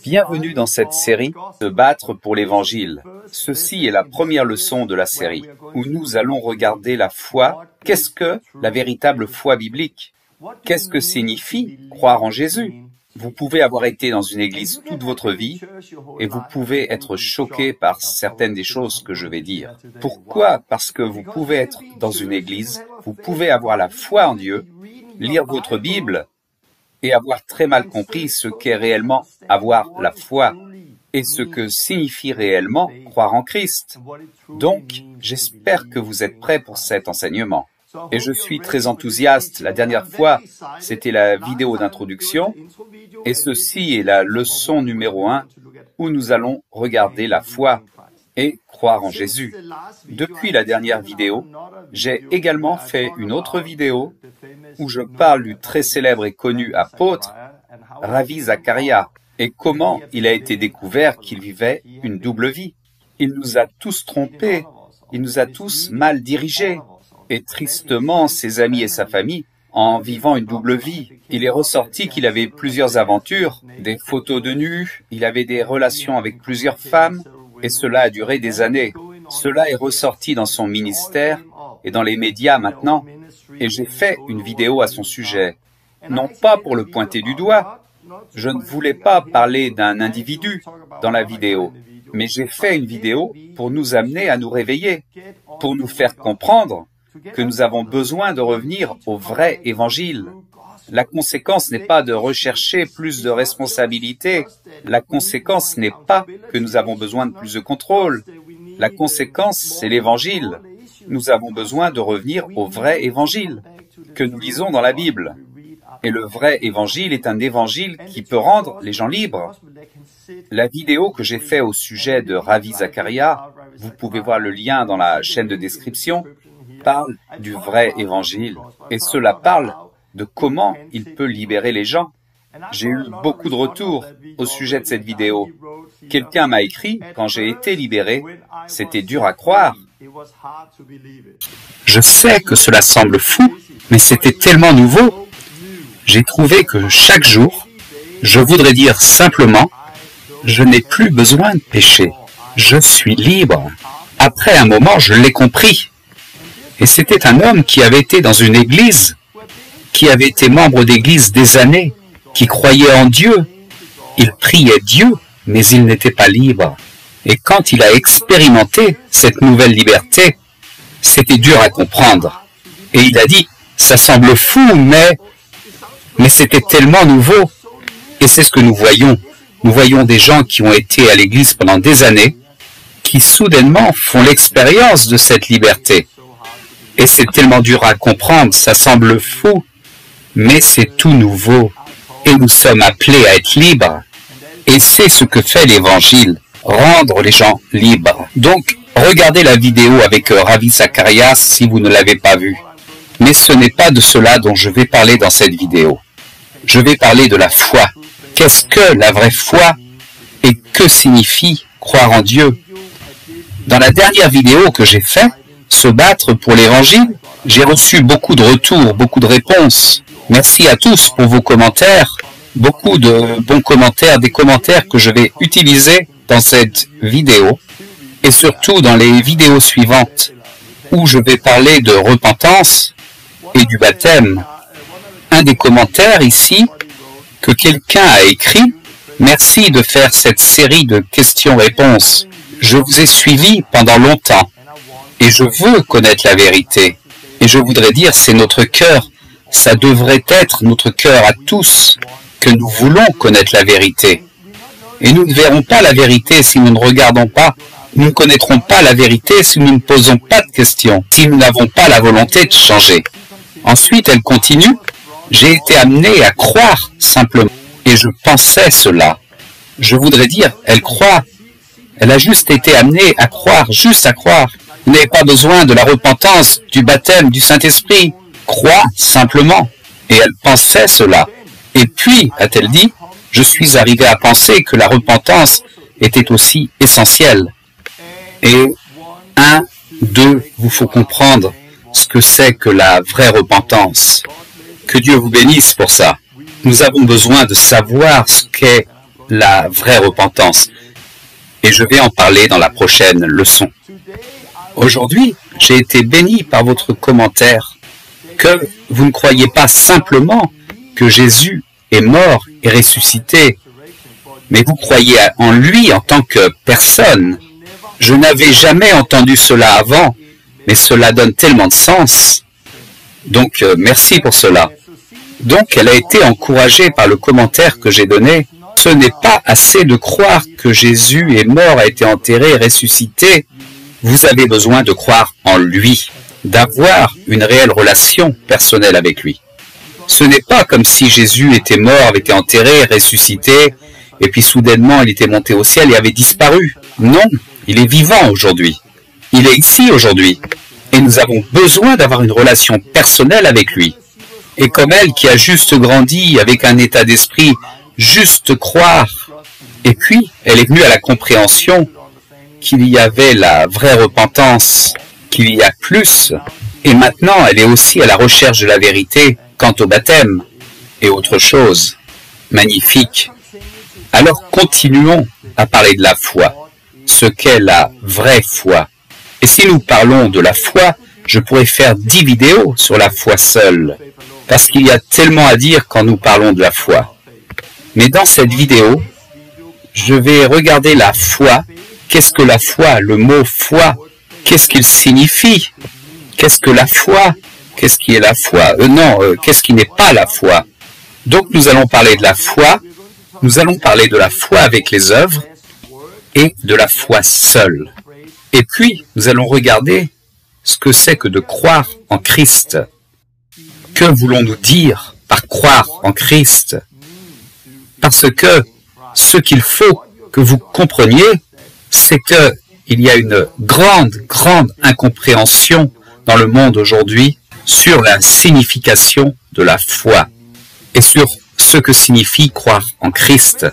Bienvenue dans cette série « Se battre pour l'Évangile ». Ceci est la première leçon de la série, où nous allons regarder la foi. Qu'est-ce que la véritable foi biblique? Qu'est-ce que signifie croire en Jésus? Vous pouvez avoir été dans une église toute votre vie et vous pouvez être choqué par certaines des choses que je vais dire. Pourquoi? Parce que vous pouvez être dans une église, vous pouvez avoir la foi en Dieu, lire votre Bible et avoir très mal compris ce qu'est réellement avoir la foi et ce que signifie réellement croire en Christ. Donc, j'espère que vous êtes prêts pour cet enseignement. Et je suis très enthousiaste. La dernière fois, c'était la vidéo d'introduction. Et ceci est la leçon numéro 1 où nous allons regarder la foi et croire en Jésus. Depuis la dernière vidéo, j'ai également fait une autre vidéo où je parle du très célèbre et connu apôtre Ravi Zacharias et comment il a été découvert qu'il vivait une double vie. Il nous a tous trompés, il nous a tous mal dirigés. Et tristement, ses amis et sa famille, en vivant une double vie, il est ressorti qu'il avait plusieurs aventures, des photos de nus, il avait des relations avec plusieurs femmes, et cela a duré des années. Cela est ressorti dans son ministère et dans les médias maintenant, et j'ai fait une vidéo à son sujet. Non pas pour le pointer du doigt, je ne voulais pas parler d'un individu dans la vidéo, mais j'ai fait une vidéo pour nous amener à nous réveiller, pour nous faire comprendre que nous avons besoin de revenir au vrai évangile. La conséquence n'est pas de rechercher plus de responsabilités. La conséquence n'est pas que nous avons besoin de plus de contrôle. La conséquence, c'est l'évangile. Nous avons besoin de revenir au vrai évangile que nous lisons dans la Bible. Et le vrai évangile est un évangile qui peut rendre les gens libres. La vidéo que j'ai faite au sujet de Ravi Zacharias, vous pouvez voir le lien dans la chaîne de description, parle du vrai évangile. Et cela parle de comment il peut libérer les gens. J'ai eu beaucoup de retours au sujet de cette vidéo. Quelqu'un m'a écrit, quand j'ai été libéré, c'était dur à croire. Je sais que cela semble fou, mais c'était tellement nouveau. J'ai trouvé que chaque jour, je voudrais dire simplement, je n'ai plus besoin de pécher. Je suis libre. Après un moment, je l'ai compris. Et c'était un homme qui avait été dans une église, qui avait été membre d'église des années, qui croyait en Dieu. Il priait Dieu, mais il n'était pas libre. Et quand il a expérimenté cette nouvelle liberté, c'était dur à comprendre. Et il a dit, ça semble fou, mais c'était tellement nouveau. Et c'est ce que nous voyons. Nous voyons des gens qui ont été à l'église pendant des années, qui soudainement font l'expérience de cette liberté. Et c'est tellement dur à comprendre, ça semble fou, mais c'est tout nouveau. Et nous sommes appelés à être libres. Et c'est ce que fait l'Évangile, rendre les gens libres. Donc, regardez la vidéo avec Ravi Zacharias si vous ne l'avez pas vue. Mais ce n'est pas de cela dont je vais parler dans cette vidéo. Je vais parler de la foi. Qu'est-ce que la vraie foi et que signifie croire en Dieu? Dans la dernière vidéo que j'ai faite, Se battre pour l'Évangile, j'ai reçu beaucoup de retours, beaucoup de réponses. Merci à tous pour vos commentaires, beaucoup de bons commentaires, des commentaires que je vais utiliser dans cette vidéo et surtout dans les vidéos suivantes où je vais parler de repentance et du baptême. Un des commentaires ici que quelqu'un a écrit, merci de faire cette série de questions-réponses. Je vous ai suivi pendant longtemps. Et je veux connaître la vérité. Et je voudrais dire, c'est notre cœur. Ça devrait être notre cœur à tous, que nous voulons connaître la vérité. Et nous ne verrons pas la vérité si nous ne regardons pas. Nous ne connaîtrons pas la vérité si nous ne posons pas de questions, si nous n'avons pas la volonté de changer. Ensuite, elle continue. J'ai été amené à croire simplement. Et je pensais cela. Je voudrais dire, elle croit. Elle a juste été amenée à croire, juste à croire. Vous n'avez pas besoin de la repentance, du baptême, du Saint-Esprit. Crois simplement. Et elle pensait cela. Et puis, a-t-elle dit, je suis arrivé à penser que la repentance était aussi essentielle. Et 1, 2, vous faut comprendre ce que c'est que la vraie repentance. Que Dieu vous bénisse pour ça. Nous avons besoin de savoir ce qu'est la vraie repentance. Et je vais en parler dans la prochaine leçon. Aujourd'hui, j'ai été béni par votre commentaire que vous ne croyez pas simplement que Jésus est mort et ressuscité, mais vous croyez en lui en tant que personne. Je n'avais jamais entendu cela avant, mais cela donne tellement de sens. Donc, merci pour cela. Donc, elle a été encouragée par le commentaire que j'ai donné. Ce n'est pas assez de croire que Jésus est mort, a été enterré et ressuscité. Vous avez besoin de croire en lui, d'avoir une réelle relation personnelle avec lui. Ce n'est pas comme si Jésus était mort, avait été enterré, ressuscité, et puis soudainement il était monté au ciel et avait disparu. Non, il est vivant aujourd'hui. Il est ici aujourd'hui. Et nous avons besoin d'avoir une relation personnelle avec lui. Et comme elle qui a juste grandi avec un état d'esprit, juste croire. Et puis, elle est venue à la compréhension qu'il y avait la vraie repentance, qu'il y a plus. Et maintenant, elle est aussi à la recherche de la vérité quant au baptême et autre chose. Magnifique. Alors, continuons à parler de la foi, ce qu'est la vraie foi. Et si nous parlons de la foi, je pourrais faire 10 vidéos sur la foi seule, parce qu'il y a tellement à dire quand nous parlons de la foi. Mais dans cette vidéo, je vais regarder la foi. Qu'est-ce que la foi? Le mot foi, qu'est-ce qu'il signifie? Qu'est-ce que la foi? Qu'est-ce qui est la foi? Qu'est-ce qui n'est pas la foi? Donc nous allons parler de la foi, nous allons parler de la foi avec les œuvres et de la foi seule. Et puis, nous allons regarder ce que c'est que de croire en Christ. Que voulons-nous dire par croire en Christ? Parce que ce qu'il faut que vous compreniez, c'est qu'il y a une grande incompréhension dans le monde aujourd'hui sur la signification de la foi et sur ce que signifie croire en Christ.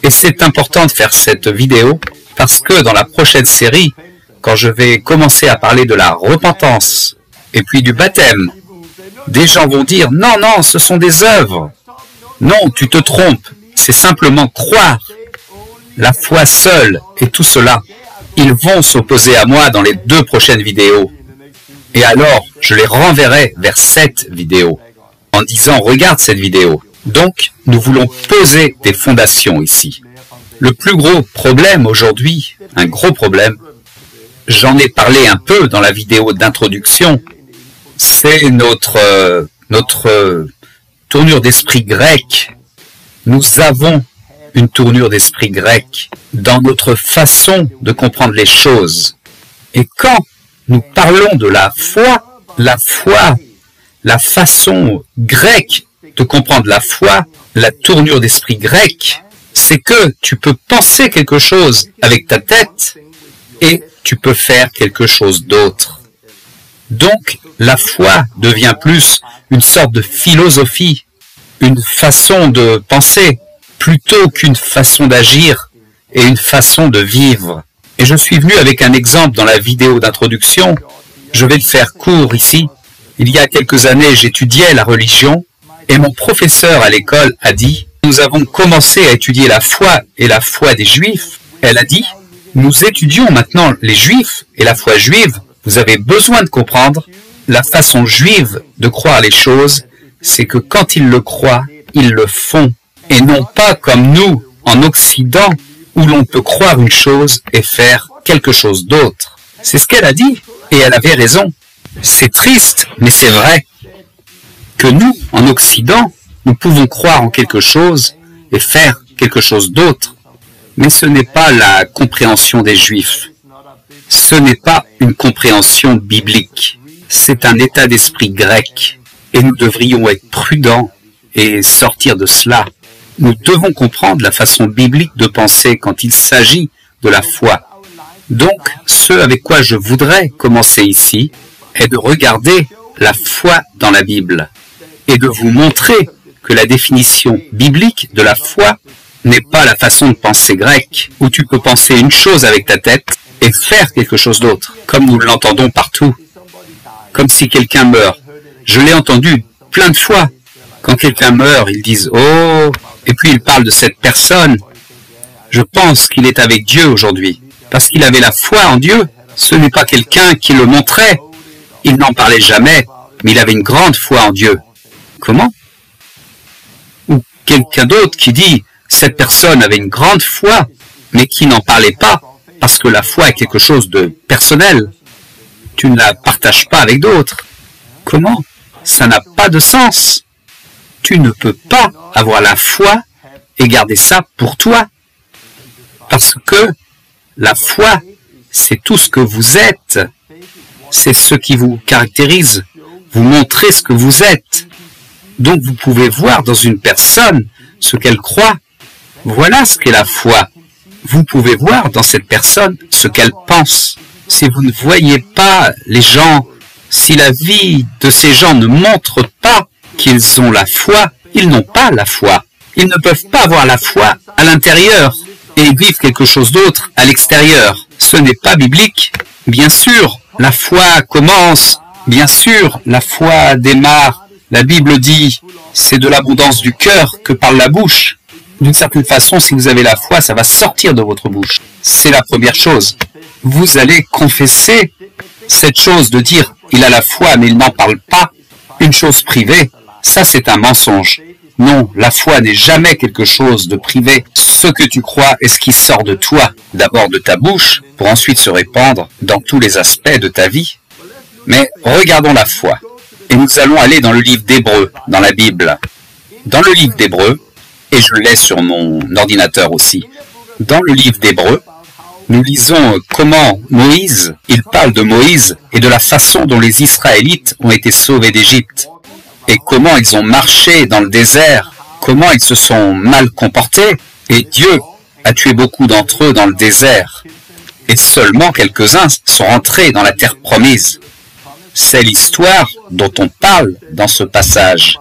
Et c'est important de faire cette vidéo parce que dans la prochaine série, quand je vais commencer à parler de la repentance et puis du baptême, des gens vont dire « Non, ce sont des œuvres. » Non, tu te trompes. C'est simplement croire. La foi seule et tout cela, ils vont s'opposer à moi dans les 2 prochaines vidéos. Et alors, je les renverrai vers cette vidéo en disant « Regarde cette vidéo. » Donc, nous voulons poser des fondations ici. Le plus gros problème aujourd'hui, un gros problème, j'en ai parlé un peu dans la vidéo d'introduction, c'est notre tournure d'esprit grec. Nous avons une tournure d'esprit grec dans notre façon de comprendre les choses. Et quand nous parlons de la foi, la façon grecque de comprendre la foi, la tournure d'esprit grec, c'est que tu peux penser quelque chose avec ta tête et tu peux faire quelque chose d'autre. Donc, la foi devient plus une sorte de philosophie, une façon de penser, plutôt qu'une façon d'agir et une façon de vivre. Et je suis venu avec un exemple dans la vidéo d'introduction. Je vais le faire court ici. Il y a quelques années, j'étudiais la religion et mon professeur à l'école a dit « Nous avons commencé à étudier la foi et la foi des Juifs. » Elle a dit « Nous étudions maintenant les Juifs et la foi juive. Vous avez besoin de comprendre la façon juive de croire les choses, c'est que quand ils le croient, ils le font. Et non pas comme nous, en Occident, où l'on peut croire une chose et faire quelque chose d'autre. » C'est ce qu'elle a dit, et elle avait raison. C'est triste, mais c'est vrai. Que nous, en Occident, nous pouvons croire en quelque chose et faire quelque chose d'autre. Mais ce n'est pas la compréhension des Juifs. Ce n'est pas une compréhension biblique. C'est un état d'esprit grec. Et nous devrions être prudents et sortir de cela. Nous devons comprendre la façon biblique de penser quand il s'agit de la foi. Donc, ce avec quoi je voudrais commencer ici est de regarder la foi dans la Bible et de vous montrer que la définition biblique de la foi n'est pas la façon de penser grecque, où tu peux penser une chose avec ta tête et faire quelque chose d'autre, comme nous l'entendons partout. Comme si quelqu'un meurt. Je l'ai entendu plein de fois. Quand quelqu'un meurt, ils disent « Oh !» et puis ils parlent de cette personne. Je pense qu'il est avec Dieu aujourd'hui, parce qu'il avait la foi en Dieu. Ce n'est pas quelqu'un qui le montrait. Il n'en parlait jamais, mais il avait une grande foi en Dieu. Comment? Ou quelqu'un d'autre qui dit « Cette personne avait une grande foi, mais qui n'en parlait pas, parce que la foi est quelque chose de personnel. Tu ne la partages pas avec d'autres. » Comment? Ça n'a pas de sens. Tu ne peux pas avoir la foi et garder ça pour toi. Parce que la foi, c'est tout ce que vous êtes. C'est ce qui vous caractérise. Vous montrez ce que vous êtes. Donc vous pouvez voir dans une personne ce qu'elle croit. Voilà ce qu'est la foi. Vous pouvez voir dans cette personne ce qu'elle pense. Si vous ne voyez pas les gens, si la vie de ces gens ne montre pas qu'ils ont la foi, ils n'ont pas la foi. Ils ne peuvent pas avoir la foi à l'intérieur et ils vivent quelque chose d'autre à l'extérieur. Ce n'est pas biblique. Bien sûr, la foi commence. Bien sûr, la foi démarre. La Bible dit, c'est de l'abondance du cœur que parle la bouche. D'une certaine façon, si vous avez la foi, ça va sortir de votre bouche. C'est la première chose. Vous allez confesser cette chose de dire, il a la foi, mais il n'en parle pas. Une chose privée, ça c'est un mensonge. Non, la foi n'est jamais quelque chose de privé. Ce que tu crois est ce qui sort de toi, d'abord de ta bouche, pour ensuite se répandre dans tous les aspects de ta vie. Mais regardons la foi. Et nous allons aller dans le livre d'Hébreux, dans la Bible. Dans le livre d'Hébreux, et je l'ai sur mon ordinateur aussi, dans le livre d'Hébreux, nous lisons comment Moïse, il parle de Moïse et de la façon dont les Israélites ont été sauvés d'Égypte. Et comment ils ont marché dans le désert, comment ils se sont mal comportés, et Dieu a tué beaucoup d'entre eux dans le désert. Et seulement quelques-uns sont rentrés dans la terre promise. C'est l'histoire dont on parle dans ce passage.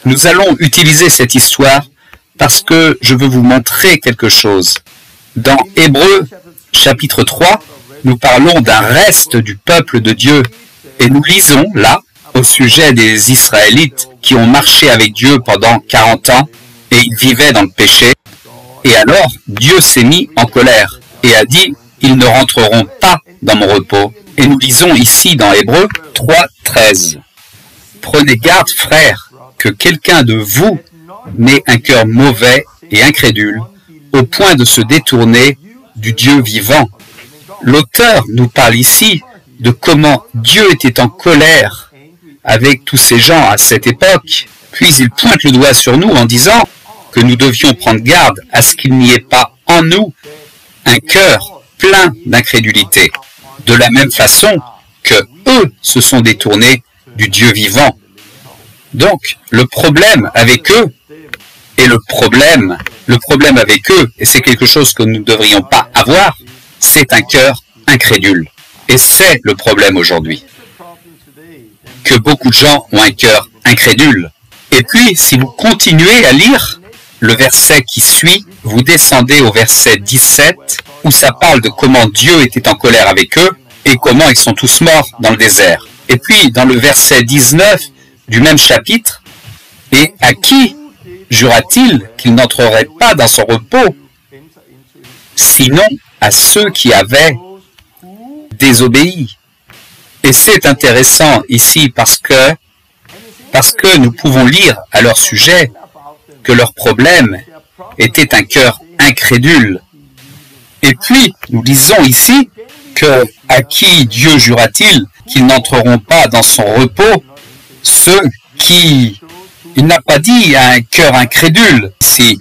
Nous allons utiliser cette histoire parce que je veux vous montrer quelque chose. Dans Hébreux, chapitre 3, nous parlons d'un reste du peuple de Dieu. Et nous lisons là, au sujet des Israélites qui ont marché avec Dieu pendant 40 ans et ils vivaient dans le péché. Et alors, Dieu s'est mis en colère et a dit, ils ne rentreront pas dans mon repos. Et nous lisons ici dans Hébreux 3, 13. Prenez garde, frères, que quelqu'un de vous n'ait un cœur mauvais et incrédule, au point de se détourner du Dieu vivant. L'auteur nous parle ici de comment Dieu était en colère avec tous ces gens à cette époque, puis il pointe le doigt sur nous en disant que nous devions prendre garde à ce qu'il n'y ait pas en nous un cœur plein d'incrédulité, de la même façon que eux se sont détournés du Dieu vivant. Donc, le problème avec eux, le problème avec eux, et c'est quelque chose que nous ne devrions pas avoir, c'est un cœur incrédule. Et c'est le problème aujourd'hui, que beaucoup de gens ont un cœur incrédule. Et puis, si vous continuez à lire le verset qui suit, vous descendez au verset 17, où ça parle de comment Dieu était en colère avec eux, et comment ils sont tous morts dans le désert. Et puis, dans le verset 19 du même chapitre, et à qui jura-t-il qu'il n'entrerait pas dans son repos, sinon à ceux qui avaient désobéi. Et c'est intéressant ici parce que nous pouvons lire à leur sujet que leur problème était un cœur incrédule. Et puis, nous lisons ici que à qui Dieu jura-t-il qu'ils n'entreront pas dans son repos, ceux qui... Il n'a pas dit un cœur incrédule ici.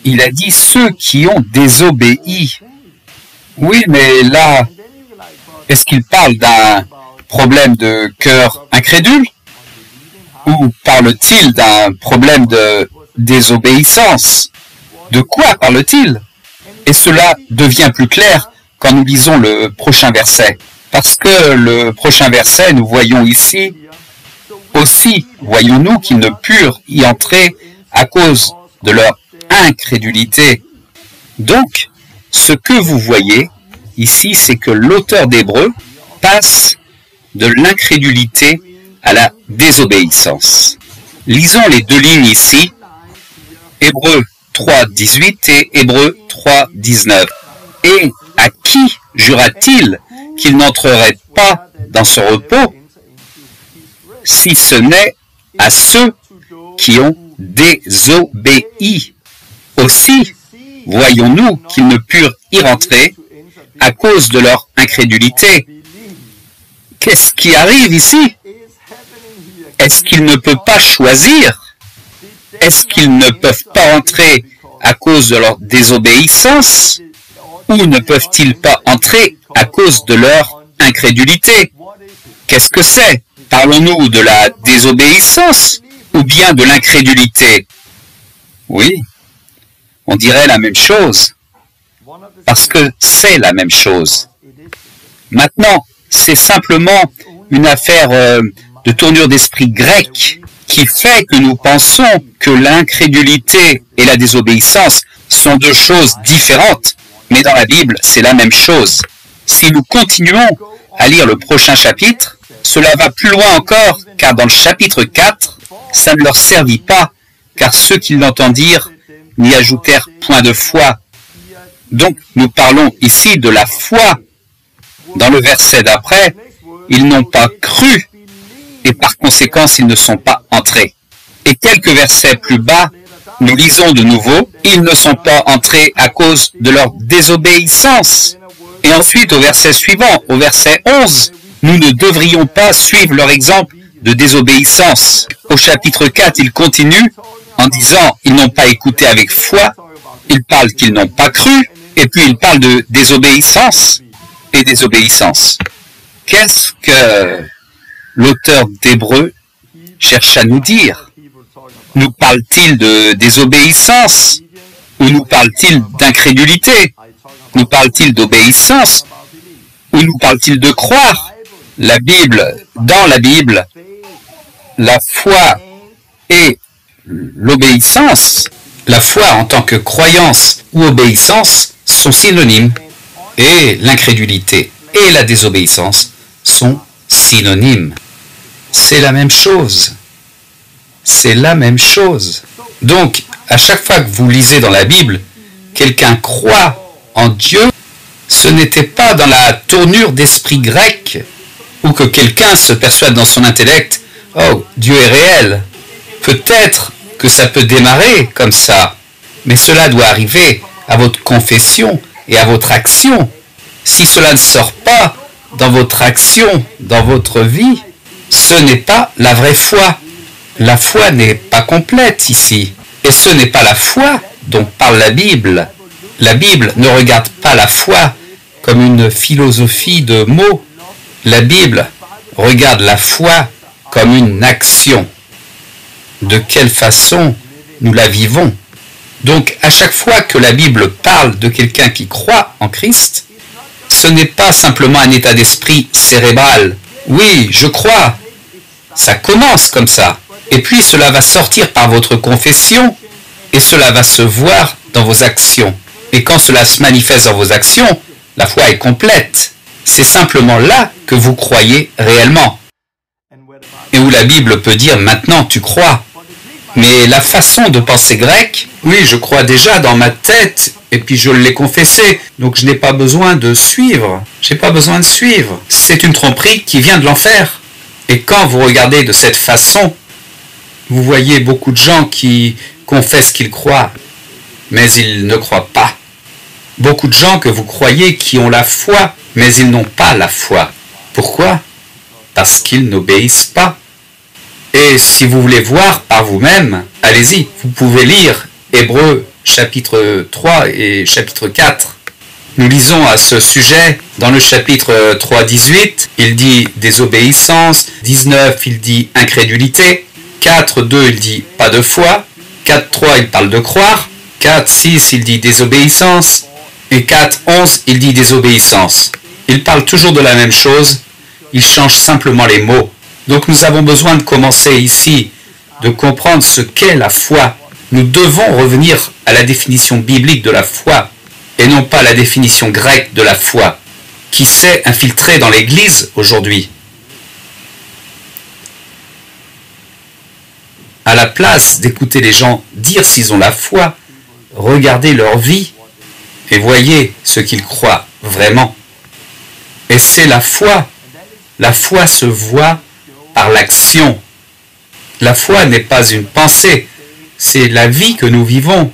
Il a dit ceux qui ont désobéi. Oui, mais là, est-ce qu'il parle d'un problème de cœur incrédule? Ou parle-t-il d'un problème de désobéissance? De quoi parle-t-il? Et cela devient plus clair quand nous lisons le prochain verset. Parce que le prochain verset, nous voyons ici, aussi voyons-nous qu'ils ne purent y entrer à cause de leur incrédulité. Donc, ce que vous voyez ici, c'est que l'auteur d'Hébreux passe de l'incrédulité à la désobéissance. Lisons les deux lignes ici, Hébreux 3.18 et Hébreux 3.19. Et à qui jura-t-il qu'il n'entrerait pas dans ce repos, si ce n'est à ceux qui ont désobéi? Aussi, voyons-nous qu'ils ne purent y rentrer à cause de leur incrédulité. Qu'est-ce qui arrive ici? Est-ce qu'ils ne peuvent pas choisir? Est-ce qu'ils ne peuvent pas entrer à cause de leur désobéissance? Ou ne peuvent-ils pas entrer à cause de leur incrédulité? Qu'est-ce que c'est? Parlons-nous de la désobéissance ou bien de l'incrédulité? Oui, on dirait la même chose, parce que c'est la même chose. Maintenant, c'est simplement une affaire de tournure d'esprit grec qui fait que nous pensons que l'incrédulité et la désobéissance sont deux choses différentes, mais dans la Bible, c'est la même chose. Si nous continuons à lire le prochain chapitre, cela va plus loin encore, car dans le chapitre 4, ça ne leur servit pas, car ceux qui l'entendirent n'y ajoutèrent point de foi. Donc, nous parlons ici de la foi. Dans le verset d'après, ils n'ont pas cru, et par conséquent, ils ne sont pas entrés. Et quelques versets plus bas, nous lisons de nouveau, ils ne sont pas entrés à cause de leur désobéissance. Et ensuite, au verset suivant, au verset 11, nous ne devrions pas suivre leur exemple de désobéissance. Au chapitre 4, il continue en disant, ils n'ont pas écouté avec foi, il parle qu'ils n'ont pas cru, et puis il parle de désobéissance et désobéissance. Qu'est-ce que l'auteur d'Hébreux cherche à nous dire? Nous parle-t-il de désobéissance ou nous parle-t-il d'incrédulité? Nous parle-t-il d'obéissance ou nous parle-t-il de croire? La Bible, dans la Bible, la foi et l'obéissance, la foi en tant que croyance ou obéissance sont synonymes, et l'incrédulité et la désobéissance sont synonymes. C'est la même chose. C'est la même chose. Donc, à chaque fois que vous lisez dans la Bible, quelqu'un croit en Dieu, ce n'était pas dans la tournure d'esprit grec, ou que quelqu'un se persuade dans son intellect, « Oh, Dieu est réel ». Peut-être que ça peut démarrer comme ça, mais cela doit arriver à votre confession et à votre action. Si cela ne sort pas dans votre action, dans votre vie, ce n'est pas la vraie foi. La foi n'est pas complète ici. Et ce n'est pas la foi dont parle la Bible. La Bible ne regarde pas la foi comme une philosophie de mots. La Bible regarde la foi comme une action. De quelle façon nous la vivons? Donc, à chaque fois que la Bible parle de quelqu'un qui croit en Christ, ce n'est pas simplement un état d'esprit cérébral. Oui, je crois. Ça commence comme ça. Et puis cela va sortir par votre confession et cela va se voir dans vos actions. Et quand cela se manifeste dans vos actions, la foi est complète. C'est simplement là que vous croyez réellement. Et où la Bible peut dire maintenant tu crois. Mais la façon de penser grecque, oui, je crois déjà dans ma tête, et puis je l'ai confessé, donc je n'ai pas besoin de suivre. J'ai pas besoin de suivre. C'est une tromperie qui vient de l'enfer. Et quand vous regardez de cette façon, vous voyez beaucoup de gens qui confessent qu'ils croient, mais ils ne croient pas. Beaucoup de gens que vous croyez qui ont la foi, mais ils n'ont pas la foi. Pourquoi? Parce qu'ils n'obéissent pas. Et si vous voulez voir par vous-même, allez-y, vous pouvez lire Hébreux chapitre 3 et chapitre 4. Nous lisons à ce sujet dans le chapitre 3, 18, il dit désobéissance, 19, il dit incrédulité, 4, 2, il dit pas de foi, 4, 3, il parle de croire, 4, 6, il dit désobéissance, et 4, 11, il dit désobéissance. Il parle toujours de la même chose, il change simplement les mots. Donc nous avons besoin de commencer ici, de comprendre ce qu'est la foi. Nous devons revenir à la définition biblique de la foi, et non pas la définition grecque de la foi, qui s'est infiltrée dans l'Église aujourd'hui. À la place d'écouter les gens dire s'ils ont la foi, regardez leur vie et voyez ce qu'ils croient vraiment. Et c'est la foi. La foi se voit par l'action. La foi n'est pas une pensée, c'est la vie que nous vivons.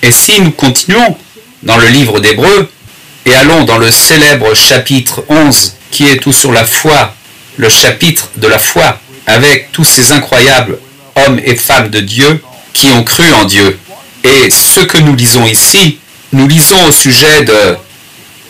Et si nous continuons dans le livre d'Hébreux et allons dans le célèbre chapitre 11 qui est tout sur la foi, le chapitre de la foi, avec tous ces incroyables hommes et femmes de Dieu qui ont cru en Dieu. Et ce que nous lisons ici, nous lisons au sujet de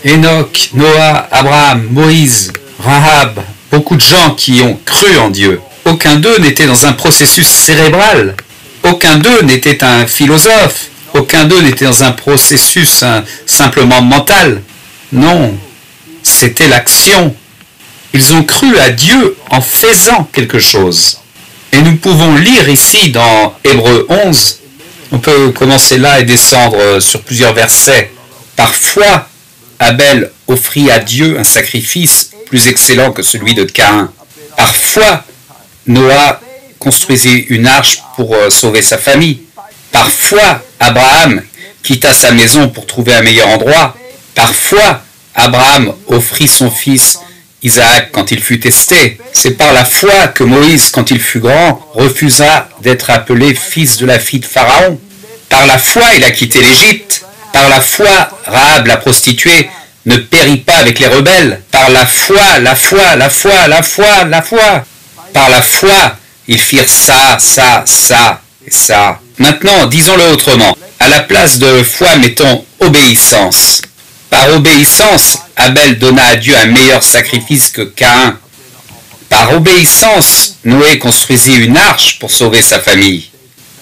Enoch, Noah, Abraham, Moïse, Rahab, beaucoup de gens qui ont cru en Dieu. Aucun d'eux n'était dans un processus cérébral. Aucun d'eux n'était un philosophe. Aucun d'eux n'était dans un processus simplement mental. Non, c'était l'action. Ils ont cru à Dieu en faisant quelque chose. Et nous pouvons lire ici dans Hébreux 11, on peut commencer là et descendre sur plusieurs versets. Parfois, Abel offrit à Dieu un sacrifice plus excellent que celui de Caïn. Parfois, Noah construisit une arche pour sauver sa famille. Parfois, Abraham quitta sa maison pour trouver un meilleur endroit. Parfois, Abraham offrit son fils Isaac quand il fut testé. C'est par la foi que Moïse, quand il fut grand, refusa d'être appelé fils de la fille de Pharaon. Par la foi, il a quitté l'Égypte. Par la foi, Rahab, la prostituée, ne périt pas avec les rebelles. Par la foi, la foi, la foi, la foi, la foi. Par la foi, ils firent ça, ça, ça et ça. Maintenant, disons-le autrement. À la place de foi, mettons obéissance. Par obéissance, Abel donna à Dieu un meilleur sacrifice que Caïn. Par obéissance, Noé construisit une arche pour sauver sa famille.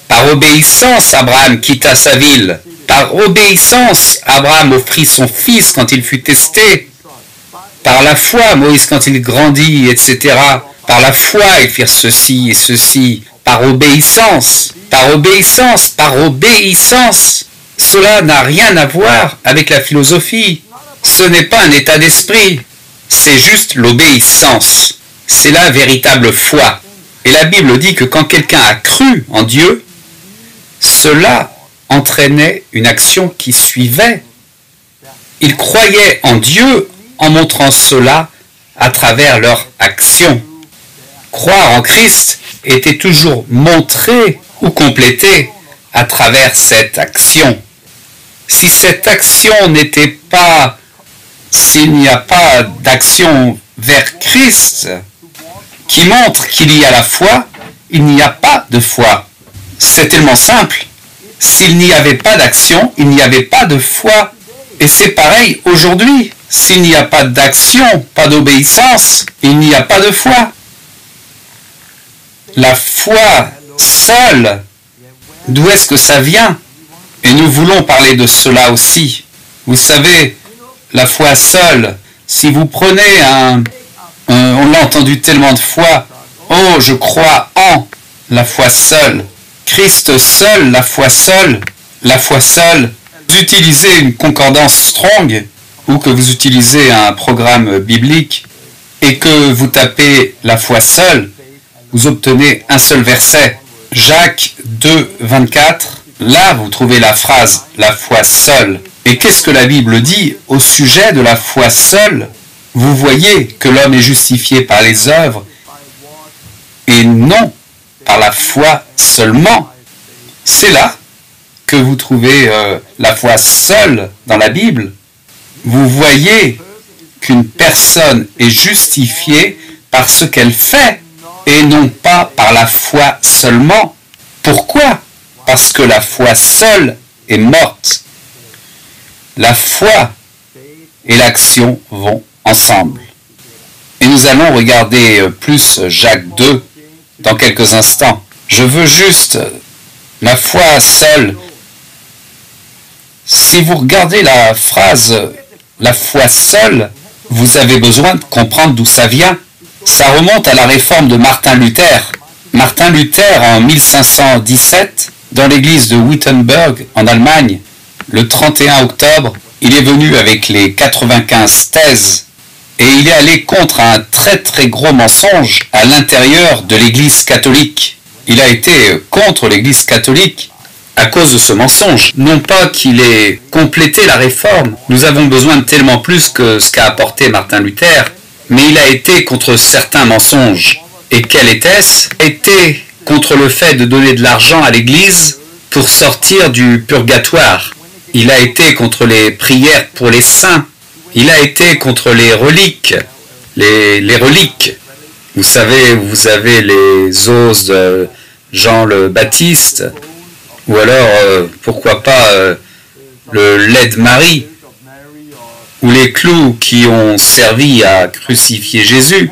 Par obéissance, Abraham quitta sa ville. Par obéissance, Abraham offrit son fils quand il fut testé. Par la foi, Moïse quand il grandit, etc. Par la foi, ils firent ceci et ceci. Par obéissance, par obéissance, par obéissance. Cela n'a rien à voir avec la philosophie. Ce n'est pas un état d'esprit. C'est juste l'obéissance. C'est la véritable foi. Et la Bible dit que quand quelqu'un a cru en Dieu, cela entraînait une action qui suivait. Ils croyaient en Dieu en montrant cela à travers leur action. Croire en Christ était toujours montré ou complété à travers cette action. Si cette action n'était pas, s'il n'y a pas d'action vers Christ qui montre qu'il y a la foi, il n'y a pas de foi. C'est tellement simple. S'il n'y avait pas d'action, il n'y avait pas de foi. Et c'est pareil aujourd'hui. S'il n'y a pas d'action, pas d'obéissance, il n'y a pas de foi. La foi seule, d'où est-ce que ça vient? Et nous voulons parler de cela aussi. Vous savez, la foi seule, si vous prenez on l'a entendu tellement de fois, oh, je crois en la foi seule. Christ seul, la foi seule, la foi seule. Vous utilisez une concordance Strong ou que vous utilisez un programme biblique et que vous tapez la foi seule, vous obtenez un seul verset. Jacques 2, 24, là vous trouvez la phrase « la foi seule ». Et qu'est-ce que la Bible dit au sujet de la foi seule? Vous voyez que l'homme est justifié par les œuvres et non par la foi seulement. C'est là que vous trouvez la foi seule dans la Bible. Vous voyez qu'une personne est justifiée par ce qu'elle fait et non pas par la foi seulement. Pourquoi? Parce que la foi seule est morte. La foi et l'action vont ensemble. Et nous allons regarder plus Jacques 2 dans quelques instants. Je veux juste la foi seule. Si vous regardez la phrase « la foi seule », vous avez besoin de comprendre d'où ça vient. Ça remonte à la réforme de Martin Luther. Martin Luther, en 1517, dans l'église de Wittenberg, en Allemagne, le 31 octobre, il est venu avec les 95 thèses et il est allé contre un très très gros mensonge à l'intérieur de l'église catholique. Il a été contre l'Église catholique à cause de ce mensonge. Non pas qu'il ait complété la réforme, nous avons besoin de tellement plus que ce qu'a apporté Martin Luther, mais il a été contre certains mensonges. Et quel était-ce? Il a été contre le fait de donner de l'argent à l'Église pour sortir du purgatoire. Il a été contre les prières pour les saints. Il a été contre les reliques. Les reliques. Vous savez, vous avez les os de Jean le Baptiste, ou alors, pourquoi pas, le lait de Marie, ou les clous qui ont servi à crucifier Jésus.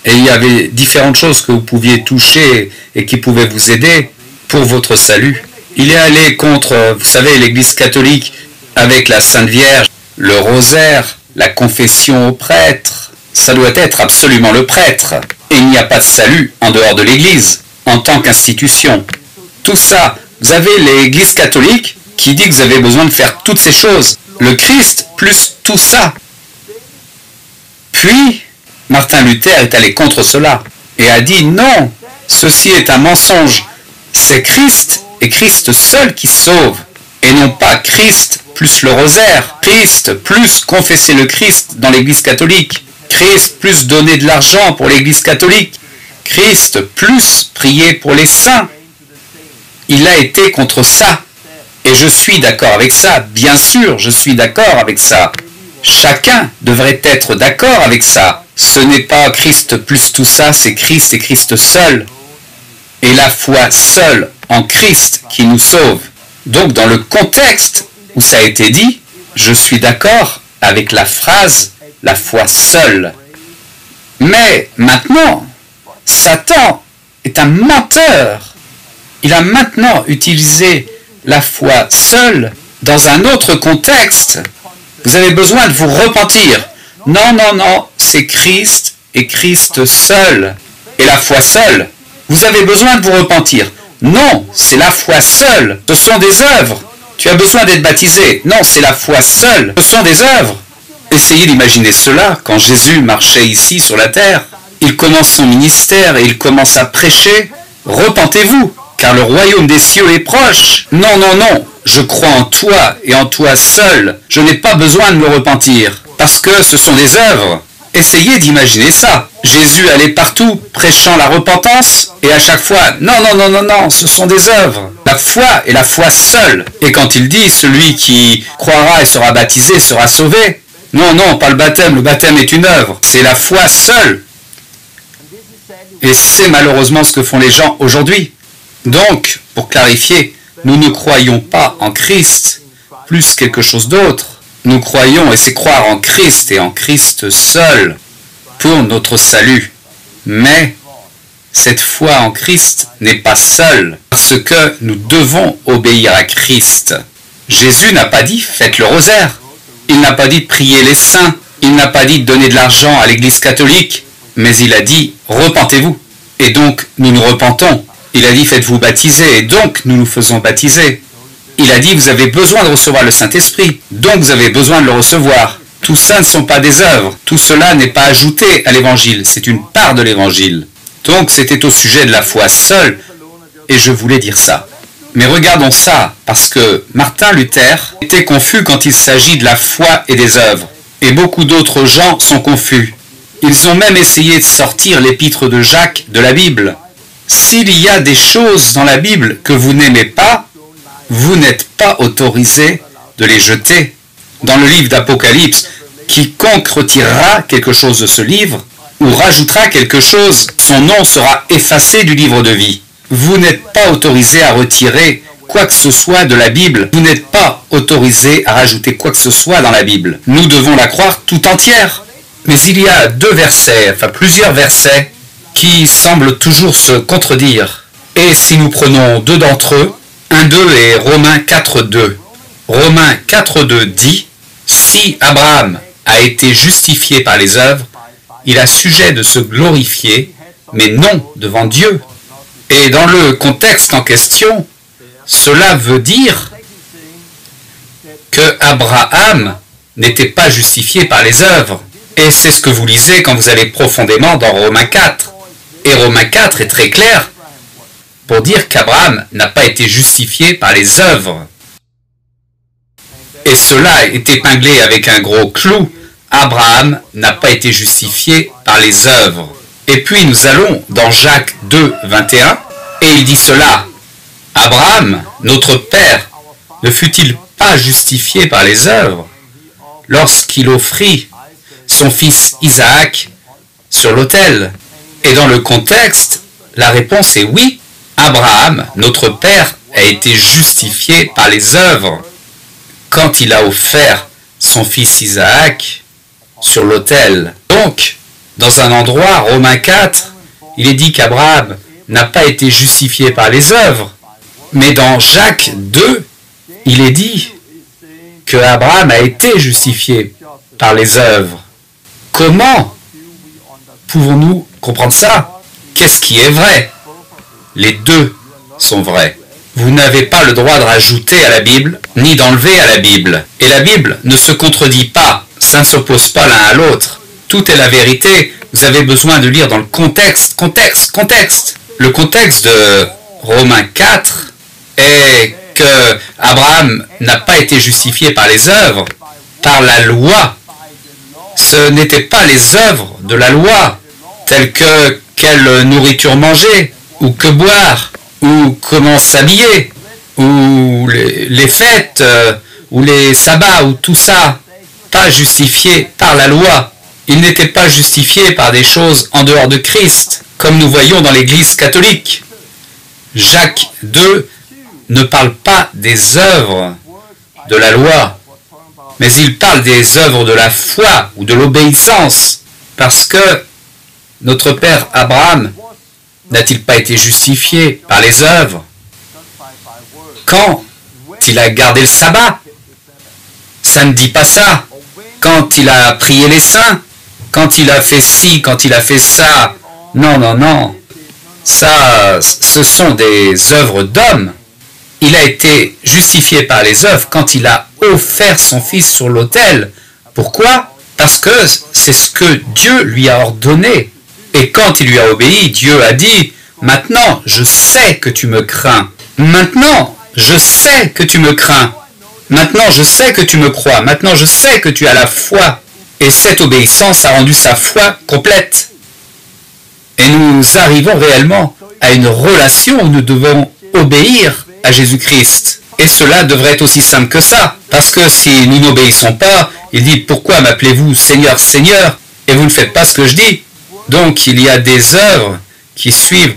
Et il y avait différentes choses que vous pouviez toucher et qui pouvaient vous aider pour votre salut. Il est allé contre, vous savez, l'Église catholique avec la Sainte Vierge, le rosaire, la confession au prêtre. Ça doit être absolument le prêtre. Et il n'y a pas de salut en dehors de l'Église, en tant qu'institution. Tout ça, vous avez l'Église catholique qui dit que vous avez besoin de faire toutes ces choses. Le Christ plus tout ça. Puis, Martin Luther est allé contre cela et a dit non, ceci est un mensonge. C'est Christ et Christ seul qui sauve. Et non pas Christ plus le rosaire, Christ plus confesser le Christ dans l'Église catholique, Christ plus donner de l'argent pour l'Église catholique, Christ plus prier pour les saints. Il a été contre ça. Et je suis d'accord avec ça. Bien sûr, je suis d'accord avec ça. Chacun devrait être d'accord avec ça. Ce n'est pas Christ plus tout ça, c'est Christ et Christ seul. Et la foi seule en Christ qui nous sauve. Donc dans le contexte où ça a été dit, je suis d'accord avec la phrase « la foi seule ». Mais maintenant, Satan est un menteur. Il a maintenant utilisé la foi seule dans un autre contexte. Vous avez besoin de vous repentir. Non, non, non, c'est Christ et Christ seul. Et la foi seule, vous avez besoin de vous repentir. Non, c'est la foi seule. Ce sont des œuvres. Tu as besoin d'être baptisé. Non, c'est la foi seule. Ce sont des œuvres. Essayez d'imaginer cela quand Jésus marchait ici sur la terre. Il commence son ministère et il commence à prêcher. Repentez-vous, car le royaume des cieux est proche. Non, non, non, je crois en toi et en toi seul. Je n'ai pas besoin de me repentir, parce que ce sont des œuvres. Essayez d'imaginer ça. Jésus allait partout prêchant la repentance et à chaque fois, non, non, non, non, non, ce sont des œuvres. La foi est la foi seule. Et quand il dit, celui qui croira et sera baptisé sera sauvé. Non, non, pas le baptême est une œuvre. C'est la foi seule. Et c'est malheureusement ce que font les gens aujourd'hui. Donc, pour clarifier, nous ne croyons pas en Christ plus quelque chose d'autre. Nous croyons, et c'est croire en Christ et en Christ seul pour notre salut. Mais cette foi en Christ n'est pas seule, parce que nous devons obéir à Christ. Jésus n'a pas dit « faites le rosaire ». Il n'a pas dit de prier les saints. Il n'a pas dit de donner de l'argent à l'Église catholique. Mais il a dit « repentez-vous ». Et donc, nous nous repentons. Il a dit « faites-vous baptiser ». Et donc, nous nous faisons baptiser. Il a dit « vous avez besoin de recevoir le Saint-Esprit ». Donc, vous avez besoin de le recevoir. Tout ça ne sont pas des œuvres. Tout cela n'est pas ajouté à l'Évangile. C'est une part de l'Évangile. Donc, c'était au sujet de la foi seule. Et je voulais dire ça. Mais regardons ça, parce que Martin Luther était confus quand il s'agit de la foi et des œuvres. Et beaucoup d'autres gens sont confus. Ils ont même essayé de sortir l'épître de Jacques de la Bible. S'il y a des choses dans la Bible que vous n'aimez pas, vous n'êtes pas autorisé de les jeter. Dans le livre d'Apocalypse, quiconque retirera quelque chose de ce livre, ou rajoutera quelque chose, son nom sera effacé du livre de vie. Vous n'êtes pas autorisé à retirer quoi que ce soit de la Bible. Vous n'êtes pas autorisé à rajouter quoi que ce soit dans la Bible. Nous devons la croire tout entière. Mais il y a plusieurs versets qui semblent toujours se contredire. Et si nous prenons deux d'entre eux, 1,2 et Romains 4,2. Romains 4,2 dit « Si Abraham a été justifié par les œuvres, il a sujet de se glorifier, mais non devant Dieu. » Et dans le contexte en question, cela veut dire que Abraham n'était pas justifié par les œuvres. Et c'est ce que vous lisez quand vous allez profondément dans Romains 4. Et Romains 4 est très clair. pour dire qu'Abraham n'a pas été justifié par les œuvres. Et cela est épinglé avec un gros clou. Abraham n'a pas été justifié par les œuvres. Et puis nous allons dans Jacques 2, 21, et il dit cela. Abraham, notre père, ne fut-il pas justifié par les œuvres lorsqu'il offrit son fils Isaac sur l'autel? Et dans le contexte, la réponse est oui. Abraham, notre père, a été justifié par les œuvres quand il a offert son fils Isaac sur l'autel. Donc, dans un endroit, Romains 4, il est dit qu'Abraham n'a pas été justifié par les œuvres. Mais dans Jacques 2, il est dit que Abraham a été justifié par les œuvres. Comment pouvons-nous comprendre ça? Qu'est-ce qui est vrai? Les deux sont vrais. Vous n'avez pas le droit de rajouter à la Bible, ni d'enlever à la Bible. Et la Bible ne se contredit pas, ça ne s'oppose pas l'un à l'autre. Tout est la vérité, vous avez besoin de lire dans le contexte. Le contexte de Romains 4 est que Abraham n'a pas été justifié par les œuvres, par la loi. Ce n'étaient pas les œuvres de la loi, telles que quelle nourriture manger, ou que boire, ou comment s'habiller, ou les fêtes, ou les sabbats, ou tout ça. Pas justifié par la loi. Il n'était pas justifié par des choses en dehors de Christ, comme nous voyons dans l'Église catholique. Jacques 2 ne parle pas des œuvres de la loi, mais il parle des œuvres de la foi ou de l'obéissance, parce que notre père Abraham n'a-t-il pas été justifié par les œuvres quand il a gardé le sabbat? Ça ne dit pas ça. Quand il a prié les saints, quand il a fait ci, quand il a fait ça. Non. Ça, ce sont des œuvres d'hommes. Il a été justifié par les œuvres quand il a offert son fils sur l'autel. Pourquoi? Parce que c'est ce que Dieu lui a ordonné. Et quand il lui a obéi, Dieu a dit, « Maintenant, je sais que tu me crains. Maintenant, je sais que tu me crains. Maintenant, je sais que tu me crois. Maintenant, je sais que tu as la foi. » Et cette obéissance a rendu sa foi complète. Et nous arrivons réellement à une relation où nous devons obéir à Jésus-Christ. Et cela devrait être aussi simple que ça. Parce que si nous n'obéissons pas, il dit, pourquoi m'appelez-vous Seigneur, Seigneur, et vous ne faites pas ce que je dis? Donc il y a des œuvres qui suivent,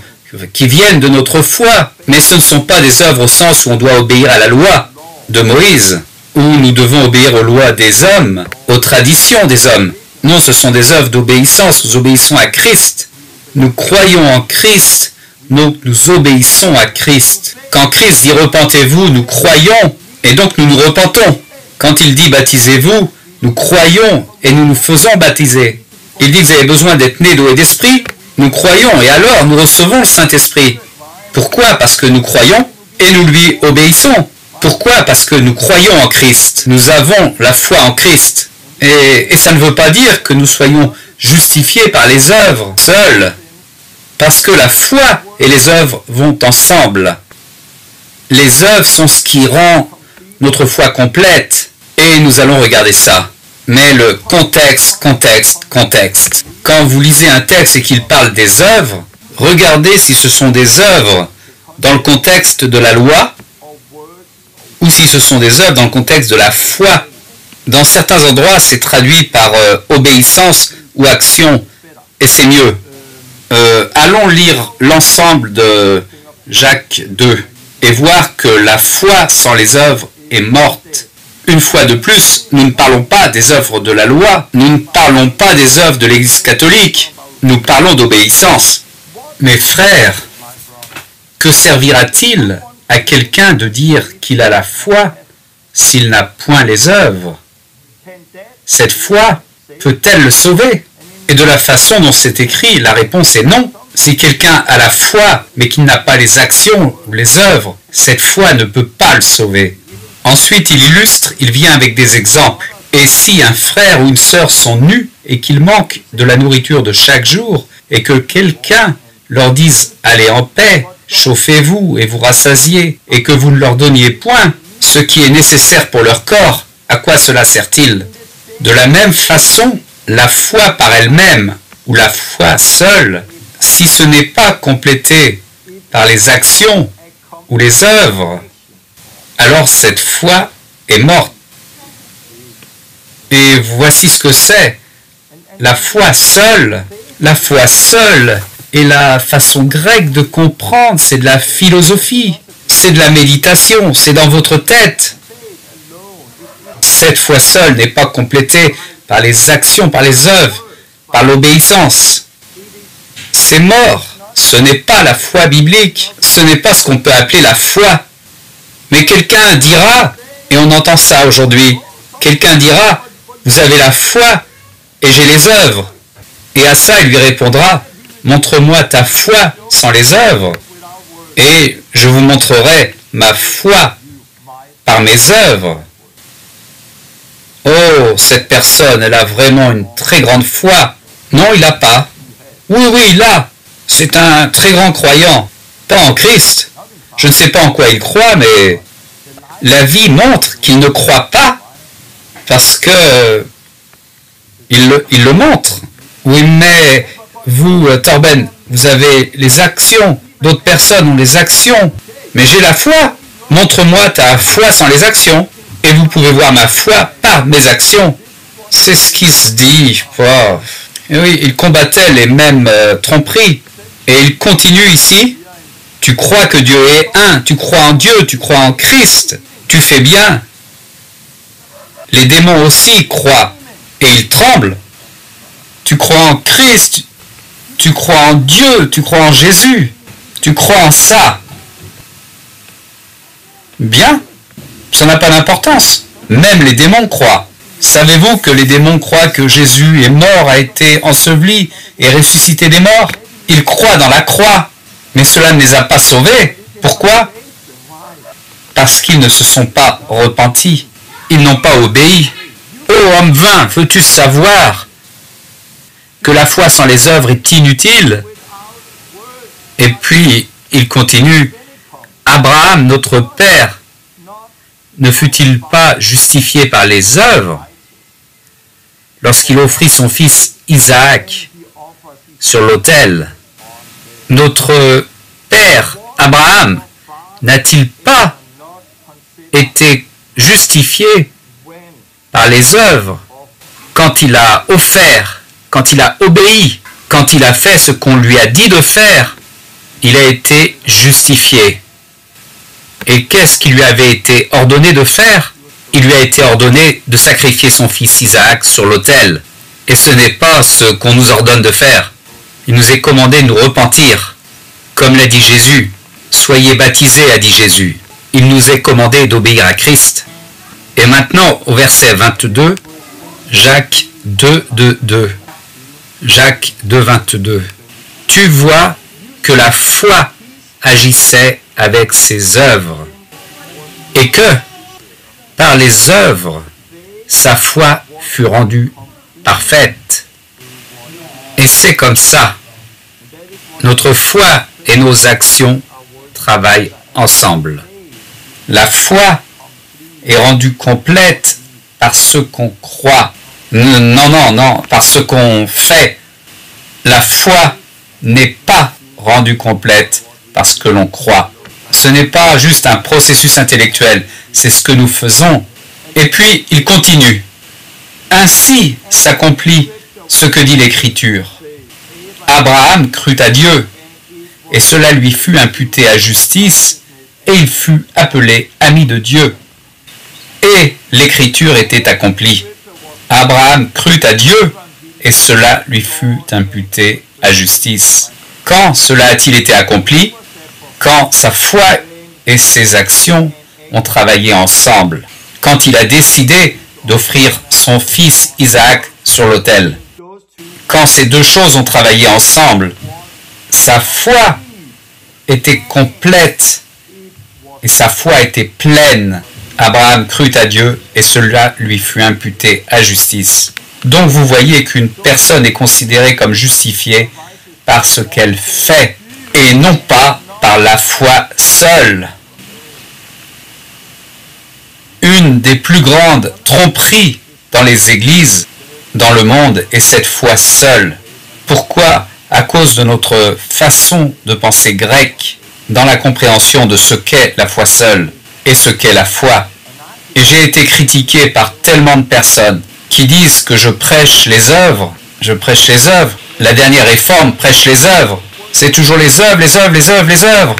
qui viennent de notre foi. Mais ce ne sont pas des œuvres au sens où on doit obéir à la loi de Moïse, où nous devons obéir aux lois des hommes, aux traditions des hommes. Non, ce sont des œuvres d'obéissance. Nous obéissons à Christ. Nous croyons en Christ, donc nous obéissons à Christ. Quand Christ dit repentez-vous, nous croyons et donc nous nous repentons. Quand il dit baptisez-vous, nous croyons et nous nous faisons baptiser. Il dit vous avez besoin d'être nés d'eau et d'esprit, nous croyons et alors nous recevons le Saint-Esprit. Pourquoi? Parce que nous croyons et nous lui obéissons. Pourquoi? Parce que nous croyons en Christ. Nous avons la foi en Christ. Et ça ne veut pas dire que nous soyons justifiés par les œuvres seules. Parce que la foi et les œuvres vont ensemble. Les œuvres sont ce qui rend notre foi complète. Et nous allons regarder ça. Mais le contexte. Quand vous lisez un texte et qu'il parle des œuvres, regardez si ce sont des œuvres dans le contexte de la loi ou si ce sont des œuvres dans le contexte de la foi. Dans certains endroits, c'est traduit par obéissance ou action, et c'est mieux. Allons lire l'ensemble de Jacques 2 et voir que la foi sans les œuvres est morte. Une fois de plus, nous ne parlons pas des œuvres de la loi, nous ne parlons pas des œuvres de l'Église catholique, nous parlons d'obéissance. Mes frères, que servira-t-il à quelqu'un de dire qu'il a la foi s'il n'a point les œuvres? Cette foi peut-elle le sauver? Et de la façon dont c'est écrit, la réponse est non. Si quelqu'un a la foi, mais qu'il n'a pas les actions ou les œuvres, cette foi ne peut pas le sauver. Ensuite, il illustre, il vient avec des exemples. Et si un frère ou une sœur sont nus et qu'ils manquent de la nourriture de chaque jour, et que quelqu'un leur dise « allez en paix », chauffez-vous et vous rassasiez, et que vous ne leur donniez point ce qui est nécessaire pour leur corps, à quoi cela sert-il? De la même façon, la foi par elle-même, ou la foi seule, si ce n'est pas complété par les actions ou les œuvres, alors cette foi est morte. Et voici ce que c'est. La foi seule est la façon grecque de comprendre, c'est de la philosophie, c'est de la méditation, c'est dans votre tête. Cette foi seule n'est pas complétée par les actions, par les œuvres, par l'obéissance. C'est mort. Ce n'est pas la foi biblique. Ce n'est pas ce qu'on peut appeler la foi. Mais quelqu'un dira, et on entend ça aujourd'hui, quelqu'un dira, vous avez la foi et j'ai les œuvres. Et à ça, il lui répondra, montre-moi ta foi sans les œuvres, et je vous montrerai ma foi par mes œuvres. Oh, cette personne, elle a vraiment une très grande foi. Non, il n'a pas. Oui, il a. C'est un très grand croyant. Pas en Christ. Je ne sais pas en quoi il croit, mais la vie montre qu'il ne croit pas parce que il le montre. Oui, mais vous, Torben, vous avez les actions. D'autres personnes ont les actions. Mais j'ai la foi. Montre-moi ta foi sans les actions. Et vous pouvez voir ma foi par mes actions. C'est ce qui se dit. Oh. Et oui, il combattait les mêmes tromperies. Et il continue ici. Tu crois que Dieu est un. Tu crois en Dieu. Tu crois en Christ. Tu fais bien. Les démons aussi croient. Et ils tremblent. Tu crois en Christ. Tu crois en Dieu. Tu crois en Jésus. Tu crois en ça. Bien. Ça n'a pas d'importance. Même les démons croient. Savez-vous que les démons croient que Jésus est mort, a été enseveli et ressuscité des morts? Ils croient dans la croix. Mais cela ne les a pas sauvés. Pourquoi? Parce qu'ils ne se sont pas repentis. Ils n'ont pas obéi. Ô homme vain, veux-tu savoir que la foi sans les œuvres est inutile? Et puis, il continue. Abraham, notre père, ne fut-il pas justifié par les œuvres lorsqu'il offrit son fils Isaac sur l'autel? Notre père Abraham n'a-t-il pas été justifié par les œuvres quand il a offert, quand il a obéi, quand il a fait ce qu'on lui a dit de faire? Il a été justifié. Et qu'est-ce qui lui avait été ordonné de faire? Il lui a été ordonné de sacrifier son fils Isaac sur l'autel. Et ce n'est pas ce qu'on nous ordonne de faire. Il nous est commandé de nous repentir. Comme l'a dit Jésus, soyez baptisés, a dit Jésus. Il nous est commandé d'obéir à Christ. Et maintenant, au verset 22, Jacques 2, 2, 2. Jacques 2, 22. Tu vois que la foi agissait avec ses œuvres, et que, par les œuvres, sa foi fut rendue parfaite. Et c'est comme ça. Notre foi et nos actions travaillent ensemble. La foi est rendue complète par ce qu'on croit. Non, par ce qu'on fait. La foi n'est pas rendue complète parce que l'on croit. Ce n'est pas juste un processus intellectuel, c'est ce que nous faisons. Et puis, il continue. Ainsi s'accomplit ce que dit l'Écriture. Abraham crut à Dieu, et cela lui fut imputé à justice, et il fut appelé ami de Dieu. Et l'Écriture était accomplie. Abraham crut à Dieu, et cela lui fut imputé à justice. Quand cela a-t-il été accompli? Quand sa foi et ses actions ont travaillé ensemble. Quand il a décidé d'offrir son fils Isaac sur l'autel. Quand ces deux choses ont travaillé ensemble, sa foi était complète et sa foi était pleine. Abraham crut à Dieu et cela lui fut imputé à justice. Donc vous voyez qu'une personne est considérée comme justifiée par ce qu'elle fait et non pas par la foi seule. Une des plus grandes tromperies dans les églises, dans le monde, est cette foi seule. Pourquoi? À cause de notre façon de penser grecque, dans la compréhension de ce qu'est la foi seule et ce qu'est la foi. Et j'ai été critiqué par tellement de personnes qui disent que je prêche les œuvres. Je prêche les œuvres. La dernière réforme prêche les œuvres. C'est toujours les œuvres, les œuvres, les œuvres, les œuvres.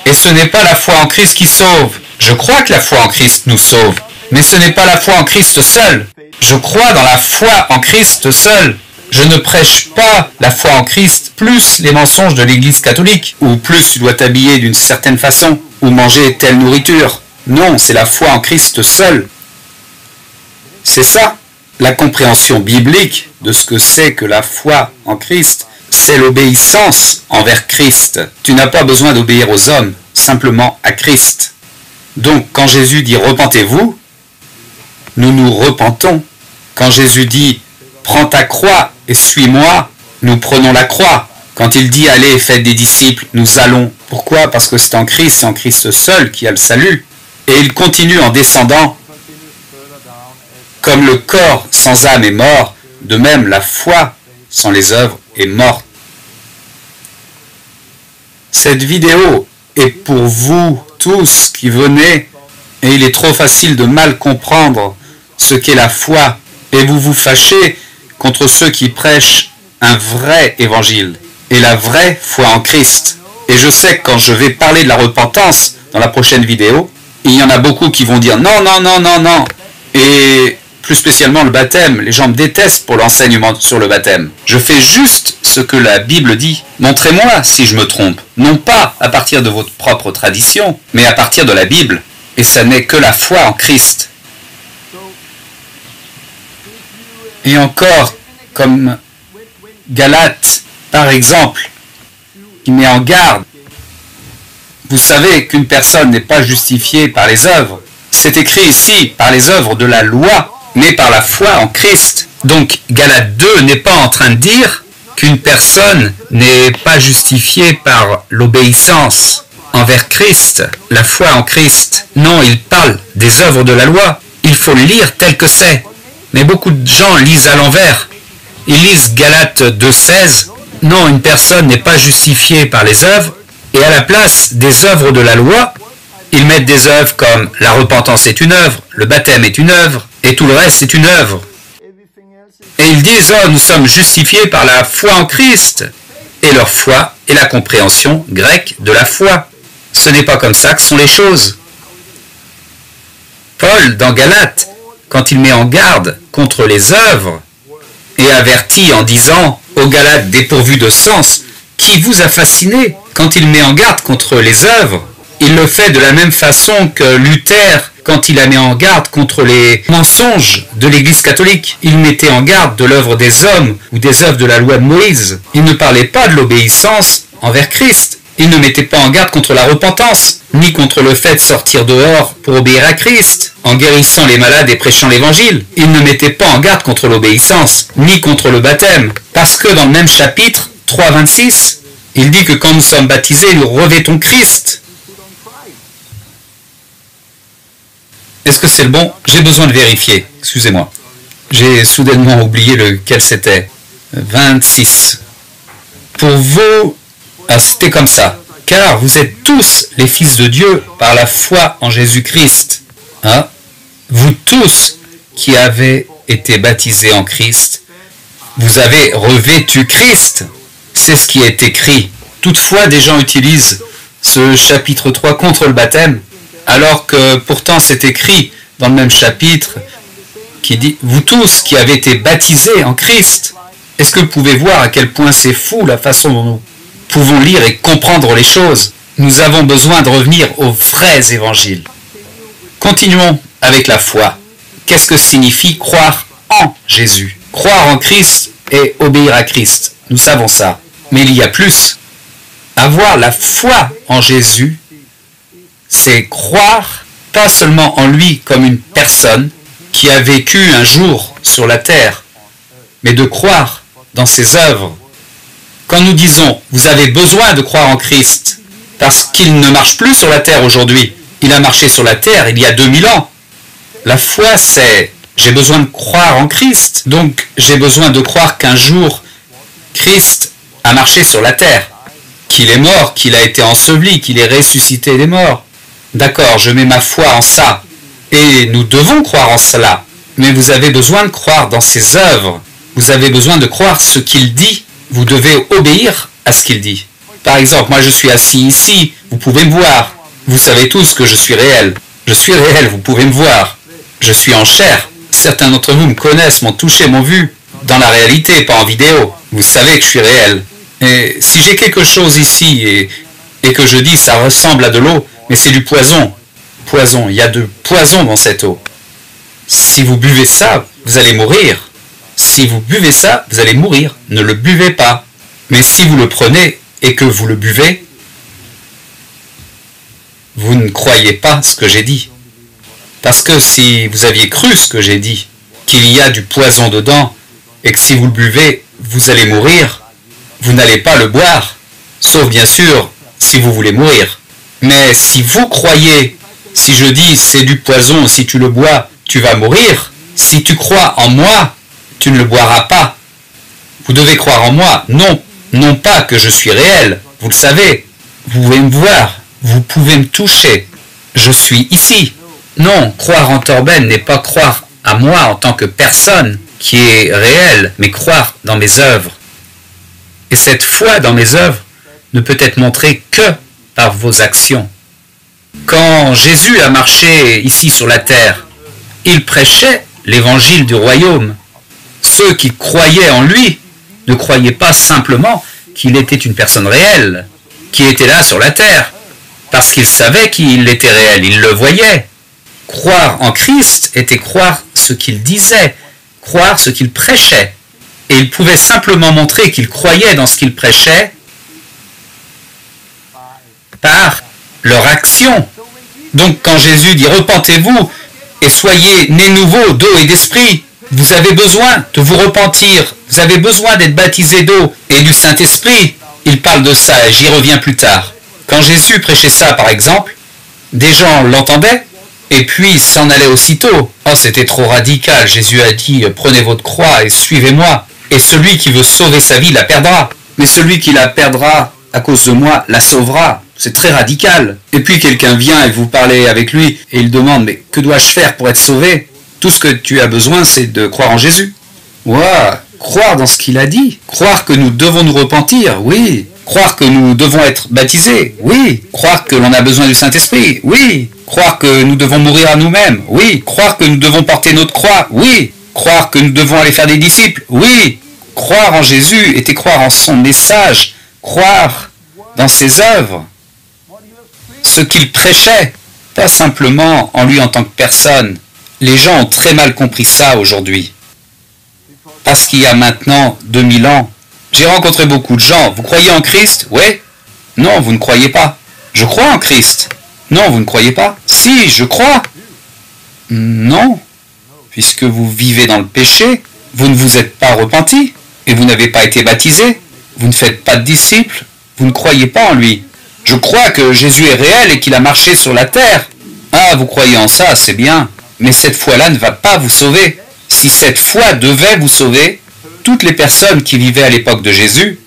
Et ce n'est pas la foi en Christ qui sauve. Je crois que la foi en Christ nous sauve. Mais ce n'est pas la foi en Christ seule. Je crois dans la foi en Christ seule. Je ne prêche pas la foi en Christ plus les mensonges de l'Église catholique, ou plus tu dois t'habiller d'une certaine façon, ou manger telle nourriture. Non, c'est la foi en Christ seule. C'est ça, la compréhension biblique de ce que c'est que la foi en Christ. C'est l'obéissance envers Christ. Tu n'as pas besoin d'obéir aux hommes, simplement à Christ. Donc, quand Jésus dit « repentez-vous », nous nous repentons. Quand Jésus dit « prends ta croix et suis-moi », nous prenons la croix. Quand il dit « allez, faites des disciples », nous allons. Pourquoi? Parce que c'est en Christ seul qui a le salut. Et il continue en descendant. Comme le corps sans âme est mort, de même la foi sans les œuvres est morte. Cette vidéo est pour vous tous qui venez, et il est trop facile de mal comprendre ce qu'est la foi, et vous vous fâchez contre ceux qui prêchent un vrai évangile, et la vraie foi en Christ. Et je sais que quand je vais parler de la repentance dans la prochaine vidéo, il y en a beaucoup qui vont dire non, non, non, non, non. Et plus spécialement le baptême, les gens me détestent pour l'enseignement sur le baptême. Je fais juste ce que la Bible dit. Montrez-moi si je me trompe. Non pas à partir de votre propre tradition, mais à partir de la Bible. Et ça n'est que la foi en Christ. Et encore, comme Galates, par exemple, qui met en garde. Vous savez qu'une personne n'est pas justifiée par les œuvres. C'est écrit ici, par les œuvres de la loi, mais par la foi en Christ. Donc, Galates 2 n'est pas en train de dire qu'une personne n'est pas justifiée par l'obéissance envers Christ, la foi en Christ. Non, il parle des œuvres de la loi. Il faut le lire tel que c'est. Mais beaucoup de gens lisent à l'envers. Ils lisent Galates 2,16. Non, une personne n'est pas justifiée par les œuvres. Et à la place des œuvres de la loi, ils mettent des œuvres comme la repentance est une œuvre, le baptême est une œuvre, et tout le reste est une œuvre. Et ils disent, oh, nous sommes justifiés par la foi en Christ. Et leur foi est la compréhension grecque de la foi. Ce n'est pas comme ça que sont les choses. Paul, dans Galates, quand il met en garde contre les œuvres, et avertit en disant aux Galates dépourvus de sens, qui vous a fasciné? Quand il met en garde contre les œuvres, il le fait de la même façon que Luther, quand il a mis en garde contre les mensonges de l'Église catholique. Il mettait en garde de l'œuvre des hommes ou des œuvres de la loi de Moïse. Il ne parlait pas de l'obéissance envers Christ. Il ne mettait pas en garde contre la repentance, ni contre le fait de sortir dehors pour obéir à Christ, en guérissant les malades et prêchant l'Évangile. Il ne mettait pas en garde contre l'obéissance, ni contre le baptême, parce que dans le même chapitre, 3,26, il dit que quand nous sommes baptisés, nous revêtons Christ. Est-ce que c'est le bon? J'ai besoin de vérifier, excusez-moi. J'ai soudainement oublié lequel c'était. 26. Pour vous, c'était comme ça. Car vous êtes tous les fils de Dieu par la foi en Jésus-Christ. Hein? Vous tous qui avez été baptisés en Christ, vous avez revêtu Christ. C'est ce qui est écrit. Toutefois, des gens utilisent ce chapitre 3 contre le baptême, alors que pourtant c'est écrit dans le même chapitre qui dit « Vous tous qui avez été baptisés en Christ ». Est-ce que vous pouvez voir à quel point c'est fou la façon dont nous pouvons lire et comprendre les choses? Nous avons besoin de revenir aux vrais évangiles. Continuons avec la foi. Qu'est-ce que signifie croire en Jésus? Croire en Christ et obéir à Christ. Nous savons ça. Mais il y a plus. Avoir la foi en Jésus, c'est croire pas seulement en lui comme une personne qui a vécu un jour sur la terre, mais de croire dans ses œuvres. Quand nous disons « vous avez besoin de croire en Christ », Parce qu'il ne marche plus sur la terre aujourd'hui. Il a marché sur la terre il y a 2000 ans. La foi, c'est j'ai besoin de croire en Christ. Donc j'ai besoin de croire qu'un jour, Christ a marché sur la terre. Qu'il est mort, qu'il a été enseveli, qu'il est ressuscité des morts. D'accord, je mets ma foi en ça. Et nous devons croire en cela. Mais vous avez besoin de croire dans ses œuvres. Vous avez besoin de croire ce qu'il dit. Vous devez obéir à ce qu'il dit. Par exemple, moi je suis assis ici, vous pouvez me voir. Vous savez tous que je suis réel. Je suis réel, vous pouvez me voir. Je suis en chair. Certains d'entre vous me connaissent, m'ont touché, m'ont vu. Dans la réalité, pas en vidéo. Vous savez que je suis réel. Et si j'ai quelque chose ici et que je dis ça ressemble à de l'eau, mais c'est du poison. Poison, il y a de poison dans cette eau. Si vous buvez ça, vous allez mourir. Si vous buvez ça, vous allez mourir. Ne le buvez pas. Mais si vous le prenez et que vous le buvez, vous ne croyez pas ce que j'ai dit. Parce que si vous aviez cru ce que j'ai dit, qu'il y a du poison dedans, et que si vous le buvez, vous allez mourir, vous n'allez pas le boire, sauf bien sûr si vous voulez mourir. Mais si vous croyez, si je dis c'est du poison, si tu le bois, tu vas mourir, si tu crois en moi, tu ne le boiras pas. Vous devez croire en moi, non pas que je suis réel, vous le savez, vous pouvez me voir, vous pouvez me toucher, je suis ici. Non, croire en Torben n'est pas croire à moi en tant que personne qui est réelle, mais croire dans mes œuvres. Et cette foi dans mes œuvres ne peut être montrée que par vos actions. Quand Jésus a marché ici sur la terre, il prêchait l'évangile du royaume. Ceux qui croyaient en lui ne croyaient pas simplement qu'il était une personne réelle, qui était là sur la terre, parce qu'ils savaient qu'il était réel, ils le voyaient. Croire en Christ était croire ce qu'il disait, croire ce qu'il prêchait. Et ils pouvaient simplement montrer qu'ils croyaient dans ce qu'ils prêchaient par leur action. Donc quand Jésus dit « Repentez-vous et soyez nés nouveaux d'eau et d'esprit », vous avez besoin de vous repentir, vous avez besoin d'être baptisés d'eau et du Saint-Esprit. Il parle de ça et j'y reviens plus tard. Quand Jésus prêchait ça par exemple, des gens l'entendaient et puis s'en allaient aussitôt. Oh, c'était trop radical. Jésus a dit « Prenez votre croix et suivez-moi ». Et celui qui veut sauver sa vie la perdra. Mais celui qui la perdra à cause de moi la sauvera. C'est très radical. Et puis quelqu'un vient et vous parlez avec lui et il demande « Mais que dois-je faire pour être sauvé ?» Tout ce que tu as besoin, c'est de croire en Jésus. Ouah, croire dans ce qu'il a dit. Croire que nous devons nous repentir, oui. Croire que nous devons être baptisés, oui. Croire que l'on a besoin du Saint-Esprit, oui. Croire que nous devons mourir à nous-mêmes, oui. Croire que nous devons porter notre croix, oui. Croire que nous devons aller faire des disciples, oui. Croire en Jésus était croire en son message, croire dans ses œuvres, ce qu'il prêchait, pas simplement en lui en tant que personne. Les gens ont très mal compris ça aujourd'hui. Parce qu'il y a maintenant 2000 ans, j'ai rencontré beaucoup de gens. Vous croyez en Christ? Oui. Non, vous ne croyez pas. Je crois en Christ. Non, vous ne croyez pas. Si, je crois. Non. Puisque vous vivez dans le péché, vous ne vous êtes pas repenti et vous n'avez pas été baptisé. Vous ne faites pas de disciples. Vous ne croyez pas en lui. Je crois que Jésus est réel et qu'il a marché sur la terre. Ah, vous croyez en ça, c'est bien. Mais cette foi-là ne va pas vous sauver. Si cette foi devait vous sauver, toutes les personnes qui vivaient à l'époque de Jésus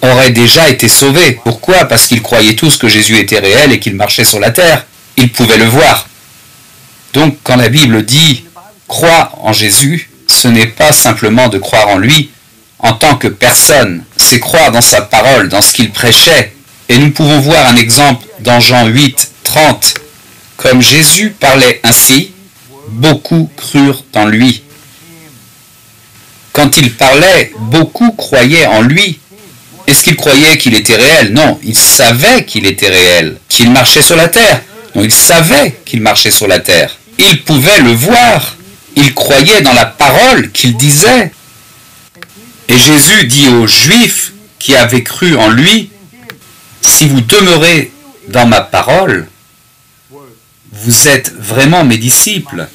auraient déjà été sauvées. Pourquoi? Parce qu'ils croyaient tous que Jésus était réel et qu'il marchait sur la terre. Ils pouvaient le voir. Donc quand la Bible dit « crois en Jésus », ce n'est pas simplement de croire en lui en tant que personne. C'est croire dans sa parole, dans ce qu'il prêchait. Et nous pouvons voir un exemple dans Jean 8, 30. Comme Jésus parlait ainsi, beaucoup crurent en lui. Quand il parlait, beaucoup croyaient en lui. Est-ce qu'ils croyaient qu'il était réel? Non, ils savaient qu'il était réel, qu'il marchait sur la terre. Non, ils savaient qu'il marchait sur la terre. Ils pouvaient le voir. Ils croyaient dans la parole qu'il disait. Et Jésus dit aux Juifs qui avaient cru en lui, « Si vous demeurez dans ma parole, vous êtes vraiment mes disciples.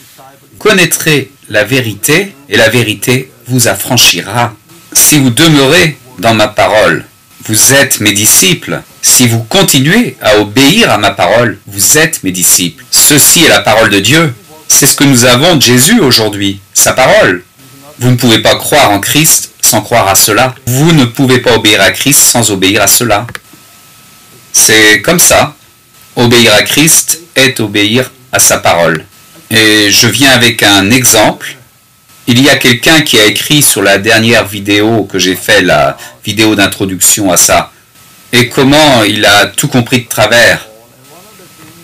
Connaîtrez la vérité et la vérité vous affranchira. Si vous demeurez dans ma parole, vous êtes mes disciples. Si vous continuez à obéir à ma parole, vous êtes mes disciples. Ceci est la parole de Dieu. C'est ce que nous avons de Jésus aujourd'hui, sa parole. Vous ne pouvez pas croire en Christ sans croire à cela. Vous ne pouvez pas obéir à Christ sans obéir à cela. C'est comme ça. Obéir à Christ est obéir à sa parole. Et je viens avec un exemple. Il y a quelqu'un qui a écrit sur la dernière vidéo que j'ai fait, la vidéo d'introduction à ça, et comment il a tout compris de travers.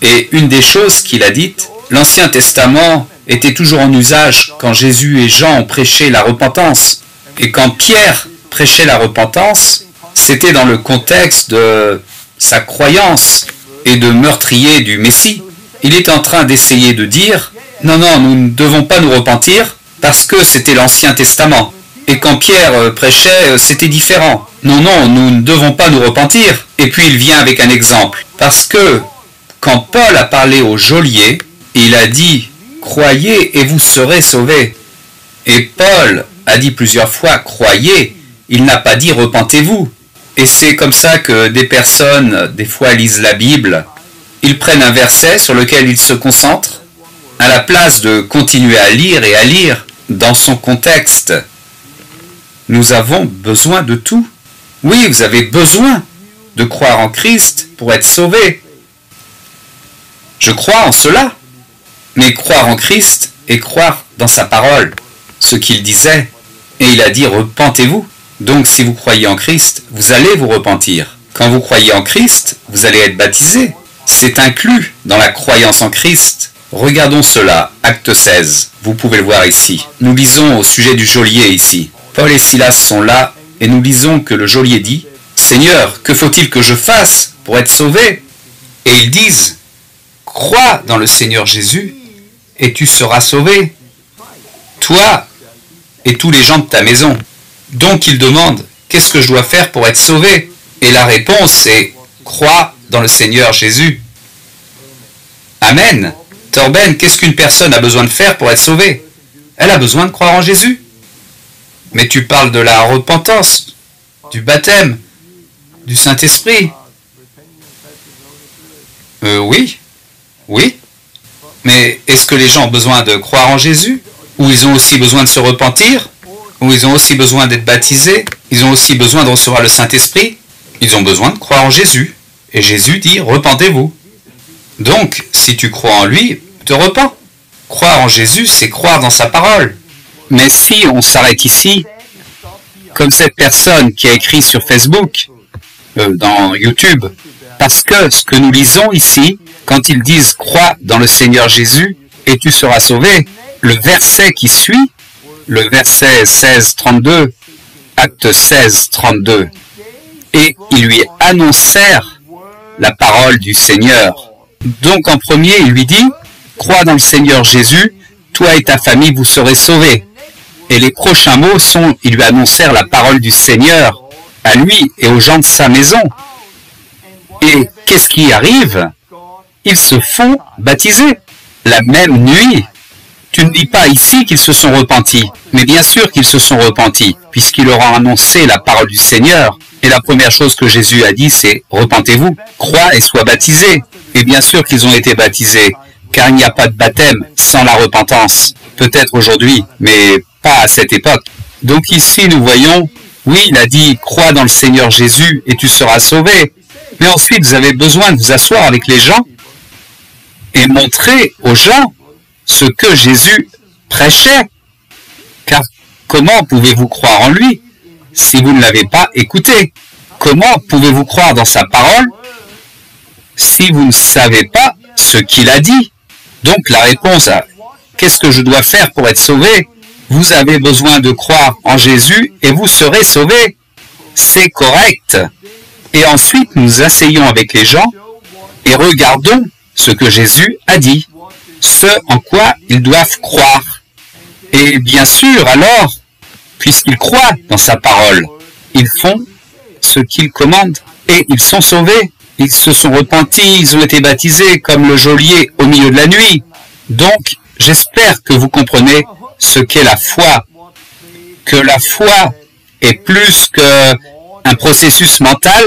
Et une des choses qu'il a dites, l'Ancien Testament était toujours en usage quand Jésus et Jean ont prêché la repentance. Et quand Pierre prêchait la repentance, c'était dans le contexte de sa croyance et de meurtrier du Messie. Il est en train d'essayer de dire « Non, non, nous ne devons pas nous repentir parce que c'était l'Ancien Testament. » Et quand Pierre prêchait, c'était différent. « Non, non, nous ne devons pas nous repentir. » Et puis il vient avec un exemple. Parce que quand Paul a parlé au geôlier, il a dit « Croyez et vous serez sauvés. » Et Paul a dit plusieurs fois « Croyez », il n'a pas dit « Repentez-vous ». Et c'est comme ça que des personnes, des fois, lisent la Bible. Ils prennent un verset sur lequel ils se concentrent, à la place de continuer à lire dans son contexte. Nous avons besoin de tout. Oui, vous avez besoin de croire en Christ pour être sauvé. Je crois en cela. Mais croire en Christ et croire dans sa parole, ce qu'il disait. Et il a dit, repentez-vous. Donc si vous croyez en Christ, vous allez vous repentir. Quand vous croyez en Christ, vous allez être baptisé. C'est inclus dans la croyance en Christ. Regardons cela, acte 16. Vous pouvez le voir ici. Nous lisons au sujet du geôlier ici. Paul et Silas sont là et nous lisons que le geôlier dit « Seigneur, que faut-il que je fasse pour être sauvé ?» Et ils disent « Crois dans le Seigneur Jésus et tu seras sauvé, toi et tous les gens de ta maison. » Donc ils demandent « Qu'est-ce que je dois faire pour être sauvé ?» Et la réponse est « Crois dans le Seigneur Jésus. » Amen. Torben, qu'est-ce qu'une personne a besoin de faire pour être sauvée? Elle a besoin de croire en Jésus. Mais tu parles de la repentance, du baptême, du Saint-Esprit. Oui. Mais est-ce que les gens ont besoin de croire en Jésus? Ou ils ont aussi besoin de se repentir? Ou ils ont aussi besoin d'être baptisés? Ils ont aussi besoin de recevoir le Saint-Esprit? Ils ont besoin de croire en Jésus. Et Jésus dit, repentez-vous. Donc, si tu crois en lui, te repens. Croire en Jésus, c'est croire dans sa parole. Mais si on s'arrête ici, comme cette personne qui a écrit sur Facebook, dans YouTube, parce que ce que nous lisons ici, quand ils disent « Crois dans le Seigneur Jésus et tu seras sauvé », le verset qui suit, le verset 16-32, acte 16-32, et ils lui annoncèrent la parole du Seigneur. Donc en premier, il lui dit « Crois dans le Seigneur Jésus, toi et ta famille vous serez sauvés ». Et les prochains mots sont « Ils lui annoncèrent la parole du Seigneur à lui et aux gens de sa maison ». Et qu'est-ce qui arrive? Ils se font baptiser la même nuit. Tu ne dis pas ici qu'ils se sont repentis, mais bien sûr qu'ils se sont repentis, puisqu'il leur a annoncé la parole du Seigneur. Et la première chose que Jésus a dit, c'est « Repentez-vous, crois et sois baptisés ». Et bien sûr qu'ils ont été baptisés, car il n'y a pas de baptême sans la repentance. Peut-être aujourd'hui, mais pas à cette époque. Donc ici, nous voyons, oui, il a dit « Crois dans le Seigneur Jésus et tu seras sauvé ». Mais ensuite, vous avez besoin de vous asseoir avec les gens et montrer aux gens ce que Jésus prêchait. Car comment pouvez-vous croire en lui si vous ne l'avez pas écouté? Comment pouvez-vous croire dans sa parole si vous ne savez pas ce qu'il a dit? Donc la réponse à « Qu'est-ce que je dois faire pour être sauvé ?» Vous avez besoin de croire en Jésus et vous serez sauvés. C'est correct. Et ensuite, nous asseyons avec les gens et regardons ce que Jésus a dit, ce en quoi ils doivent croire. Et bien sûr, alors, puisqu'ils croient dans sa parole, ils font ce qu'il commande et ils sont sauvés. Ils se sont repentis, ils ont été baptisés comme le geôlier au milieu de la nuit. Donc, j'espère que vous comprenez ce qu'est la foi, que la foi est plus qu'un processus mental,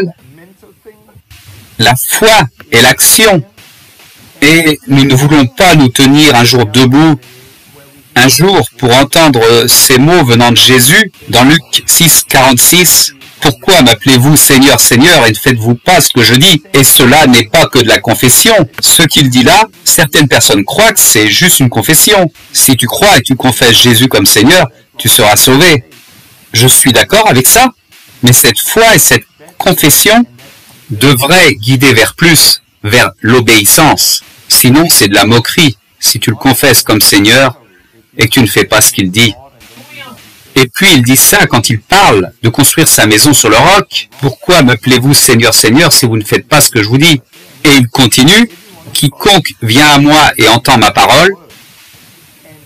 La foi est l'action. Et nous ne voulons pas nous tenir un jour debout, un jour pour entendre ces mots venant de Jésus dans Luc 6, 46. Pourquoi m'appelez-vous Seigneur, Seigneur, et ne faites-vous pas ce que je dis? Et cela n'est pas que de la confession. Ce qu'il dit là, certaines personnes croient que c'est juste une confession. Si tu crois et tu confesses Jésus comme Seigneur, tu seras sauvé. Je suis d'accord avec ça, mais cette foi et cette confession devraient guider vers plus, vers l'obéissance. Sinon, c'est de la moquerie si tu le confesses comme Seigneur et que tu ne fais pas ce qu'il dit. Et puis il dit ça quand il parle de construire sa maison sur le roc. Pourquoi m'appelez-vous Seigneur, Seigneur si vous ne faites pas ce que je vous dis? Et il continue, quiconque vient à moi et entend ma parole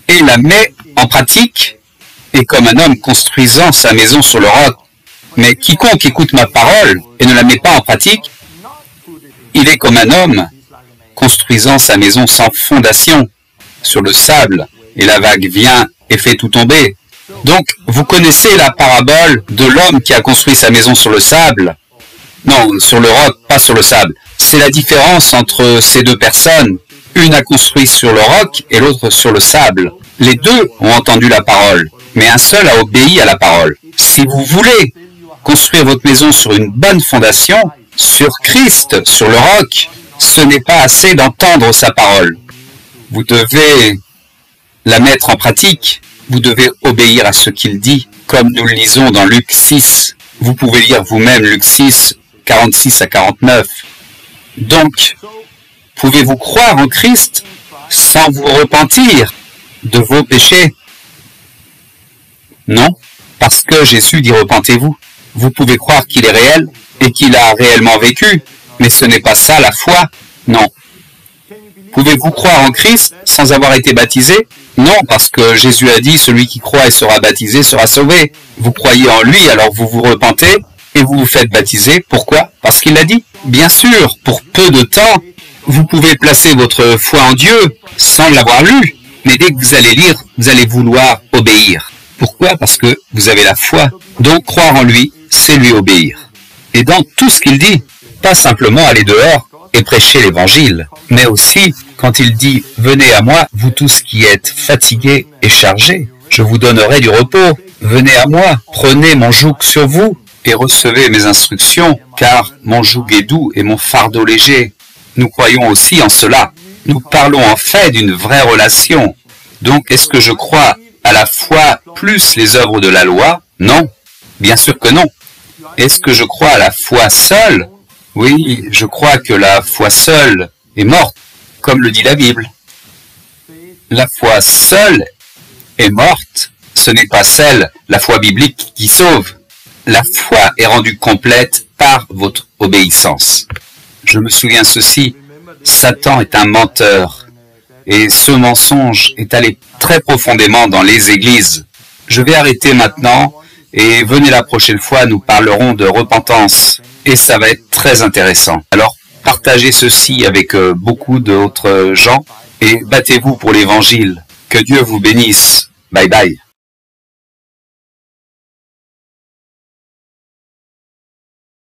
et la met en pratique est comme un homme construisant sa maison sur le roc. Mais quiconque écoute ma parole et ne la met pas en pratique, il est comme un homme construisant sa maison sans fondation, sur le sable, et la vague vient et fait tout tomber. Donc, vous connaissez la parabole de l'homme qui a construit sa maison sur le sable? Non, sur le roc, pas sur le sable. C'est la différence entre ces deux personnes. Une a construit sur le roc et l'autre sur le sable. Les deux ont entendu la parole, mais un seul a obéi à la parole. Si vous voulez construire votre maison sur une bonne fondation, sur Christ, sur le roc, ce n'est pas assez d'entendre sa parole. Vous devez la mettre en pratique. Vous devez obéir à ce qu'il dit, comme nous le lisons dans Luc 6. Vous pouvez lire vous-même Luc 6, 46 à 49. Donc, pouvez-vous croire en Christ sans vous repentir de vos péchés? Non, parce que Jésus dit repentez-vous. Vous pouvez croire qu'il est réel et qu'il a réellement vécu, mais ce n'est pas ça la foi, non. Pouvez-vous croire en Christ sans avoir été baptisé? Non, parce que Jésus a dit, celui qui croit et sera baptisé sera sauvé. Vous croyez en lui, alors vous vous repentez et vous vous faites baptiser. Pourquoi? Parce qu'il l'a dit. Bien sûr, pour peu de temps, vous pouvez placer votre foi en Dieu sans l'avoir lu. Mais dès que vous allez lire, vous allez vouloir obéir. Pourquoi? Parce que vous avez la foi. Donc croire en lui, c'est lui obéir. Et dans tout ce qu'il dit, pas simplement aller dehors et prêcher l'évangile, mais aussi quand il dit « Venez à moi, vous tous qui êtes fatigués et chargés, je vous donnerai du repos. Venez à moi, prenez mon joug sur vous et recevez mes instructions, car mon joug est doux et mon fardeau léger. » Nous croyons aussi en cela. Nous parlons en fait d'une vraie relation. Donc, est-ce que je crois à la foi plus les œuvres de la loi? Non, bien sûr que non. Est-ce que je crois à la foi seule? Oui, je crois que la foi seule est morte, comme le dit la Bible. La foi seule est morte. Ce n'est pas celle, la foi biblique, qui sauve. La foi est rendue complète par votre obéissance. Je me souviens ceci, Satan est un menteur, et ce mensonge est allé très profondément dans les églises. Je vais arrêter maintenant, et venez la prochaine fois, nous parlerons de repentance, et ça va être très intéressant. Alors, partagez ceci avec beaucoup d'autres gens, et battez-vous pour l'évangile. Que Dieu vous bénisse. Bye bye.